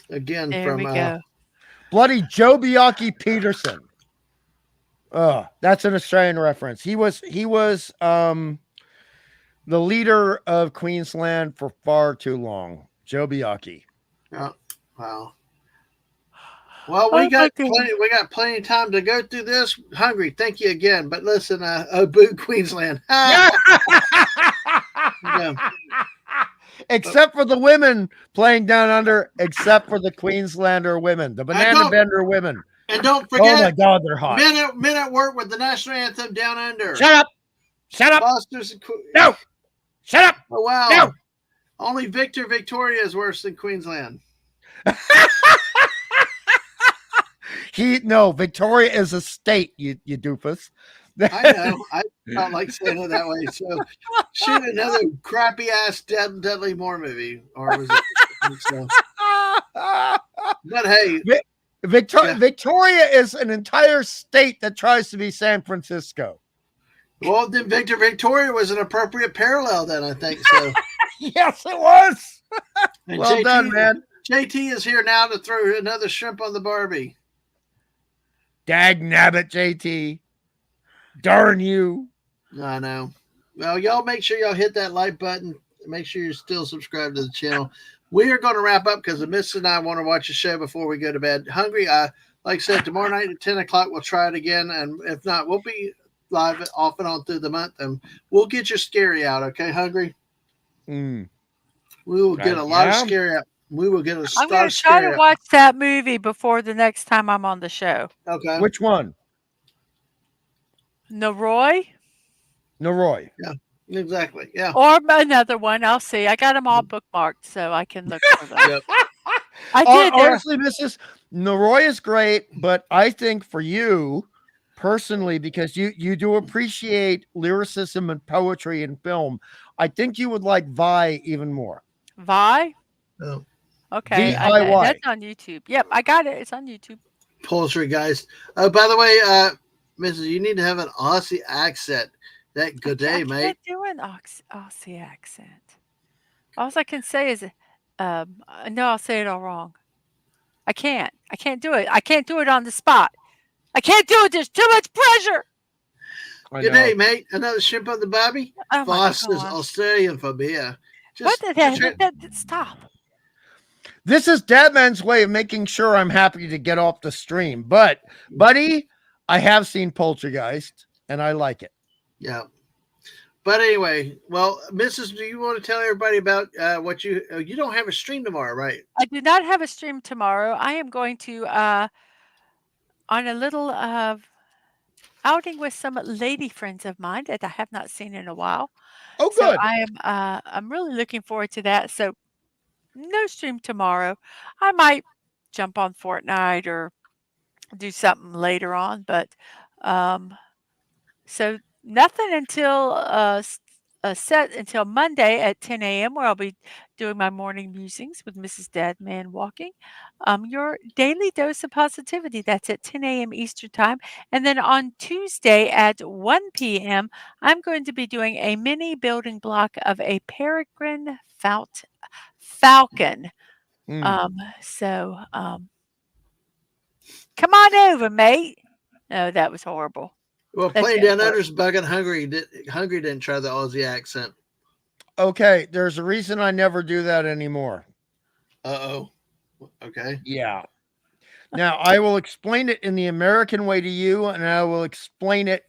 Again, there we go. Bloody Joe Biaki Peterson. Oh, that's an Australian reference. He was the leader of Queensland for far too long. Joe Biaki. Yeah. Wow. Well, we got plenty of time to go through this. Hungry, thank you again. But listen, boo Queensland. Yeah. Except for the women Playing Down Under, except for the Queenslander women, the banana bender women. And don't forget, oh my God, they're hot. Men at work with the national anthem Down Under. Shut up. Shut up. No. Shut up. Oh, wow. No. Only Victoria is worse than Queensland. Victoria is a state, you doofus. I know. I don't like saying it that way. So shoot another crappy ass Dudley Moore movie. Or was it? So. But hey. Victoria is an entire state that tries to be San Francisco. Well, then Victor Victoria was an appropriate parallel. Then I think so. Yes, it was. And Well done, man. JT is here now to throw another shrimp on the Barbie. Dag nabbit, JT. Darn you. I know. Well, y'all make sure y'all hit that like button. Make sure you're still subscribed to the channel. We are going to wrap up because the missus and I want to watch a show before we go to bed. Hungry. Like I said, tomorrow night at 10 o'clock, we'll try it again. And if not, we'll be live off and on through the month. And we'll get your scary out. Okay, Hungry? Mm. We will get a lot of Yeah. scary out. We will get a I'm lot going of to try scary to out. watch that movie before the next time I'm on the show. Okay. Which one? Noroi Noroi. Yeah, exactly. Yeah. or another one. I'll see. I got them all bookmarked so I can look for them. Yep. I did. Honestly, Mrs. Noroi is great, but I think for you personally, because you do appreciate lyricism and poetry in film, I think you would like Vi even more. Vi? Oh, Okay. VIY. That's on YouTube. Yep, I got it. It's on YouTube. poultry guys. Oh, by the way, Mrs., you need to have an Aussie accent. That good day, I mate. can't do an Aussie accent. All I can say is, no, I'll say it all wrong. I can't. I can't do it. I can't do it on the spot. I can't do it. There's too much pressure. Good day, mate. Another shrimp on the Bobby. Oh my Foster's gosh. Australian for beer. What the heck? Stop. This is Dadman's way of making sure I'm happy to get off the stream. But, buddy, I have seen Poltergeist, and I like it. Yeah. But anyway, well, Mrs., do you want to tell everybody about what you don't have a stream tomorrow, right? I do not have a stream tomorrow. I am going to on a little outing with some lady friends of mine that I have not seen in a while. Oh, So good. I'm really looking forward to that. So no stream tomorrow. I might jump on Fortnite or do something later on, but so nothing until set until Monday at 10 a.m. where I'll be doing my morning musings with Mrs. Dadman Walking. Your daily dose of positivity. That's at 10 a.m. Eastern time. And then on Tuesday at 1 p.m., I'm going to be doing a mini building block of a peregrine falcon. So come on over, mate. Oh, that was horrible. Well, That Playing didn't Down work. Under's bugging Hungry. Hungry didn't try the Aussie accent. Okay, there's a reason I never do that anymore. Uh-oh. Okay. Yeah. Now, I will explain it in the American way to you, and I will explain it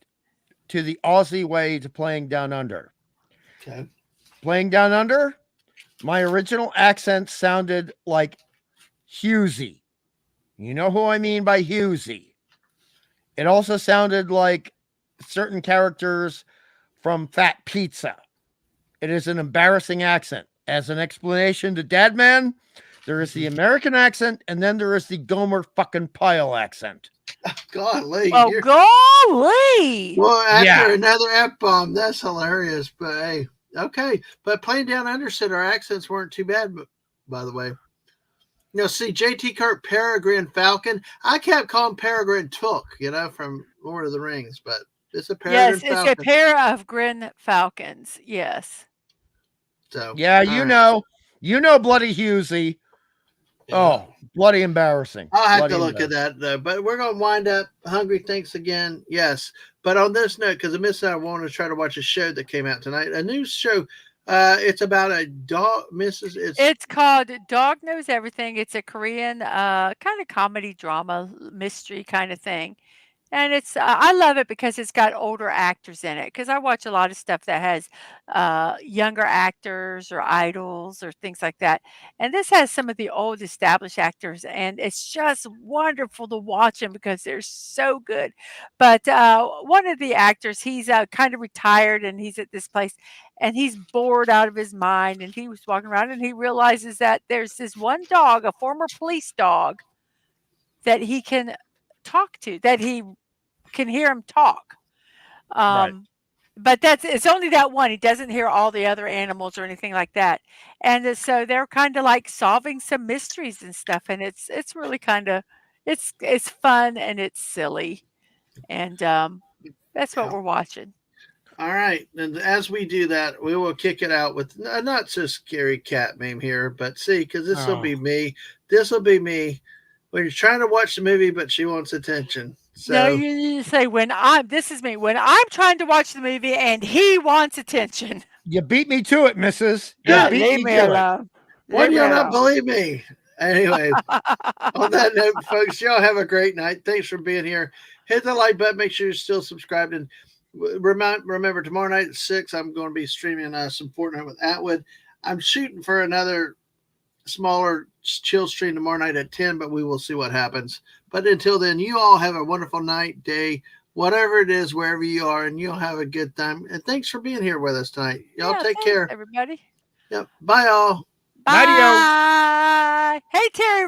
to the Aussie way to Playing Down Under. Okay. Playing Down Under, my original accent sounded like Husey. You know who I mean by Husey. It also sounded like certain characters from Fat Pizza. It is an embarrassing accent. As an explanation to Dadman, there is the American accent, and then there is the Gomer fucking Pyle accent. Golly. Oh, golly. Well, after Yeah. another F-bomb, that's hilarious. But hey, okay. But Playing Down Under said our accents weren't too bad, by the way. You know, see, JT Kirk, Peregrine Falcon. I kept calling Peregrine Took, from Lord of the Rings, but it's a Peregrine Yes, Falcon. it's a pair of grin falcons. Yes. So Yeah, you know, Bloody Husey. Yeah. Oh, bloody embarrassing. I'll have Bloody to look at that, though. But we're going to wind up. Hungry, thanks again. Yes. But on this note, because I missed out, I want to try to watch a show that came out tonight. A new show. It's about a dog, Mrs. It's called Dog Knows Everything. It's a Korean kind of comedy drama mystery kind of thing. And it's I love it because it's got older actors in it. Because I watch a lot of stuff that has younger actors or idols or things like that. And this has some of the old established actors, and it's just wonderful to watch them because they're so good. But one of the actors, he's kind of retired, and he's at this place, and he's bored out of his mind. And he was walking around, and he realizes that there's this one dog, a former police dog, that he can talk to, that he can hear him talk. Right. But it's only that one. He doesn't hear all the other animals or anything like that. And so they're kind of like solving some mysteries and stuff. And it's really kind of it's fun and it's silly. And that's what we're watching. All right. And as we do that, we will kick it out with a not so scary cat meme here, but see, because this will Oh. be me. This will be me when you're trying to watch the movie, but she wants attention. No, So, you need to say this is me, when I'm trying to watch the movie and he wants attention. You beat me to it, missus. You Yeah, beat leave me me to it. alone. why Leave do me y'all not alone. believe me? Anyway, on that note, folks, y'all have a great night. Thanks for being here. Hit the like button. Make sure you're still subscribed. And remember, tomorrow night at 6, I'm going to be streaming some Fortnite with Atwood. I'm shooting for another smaller chill stream tomorrow night at 10, but we will see what happens. But until then, you all have a wonderful night, day, whatever it is, wherever you are, and you'll have a good time. And thanks for being here with us tonight. Y'all Yeah, take thanks, care. everybody. Yep. Bye, all. Nighty-o. Bye. Hey, Terry.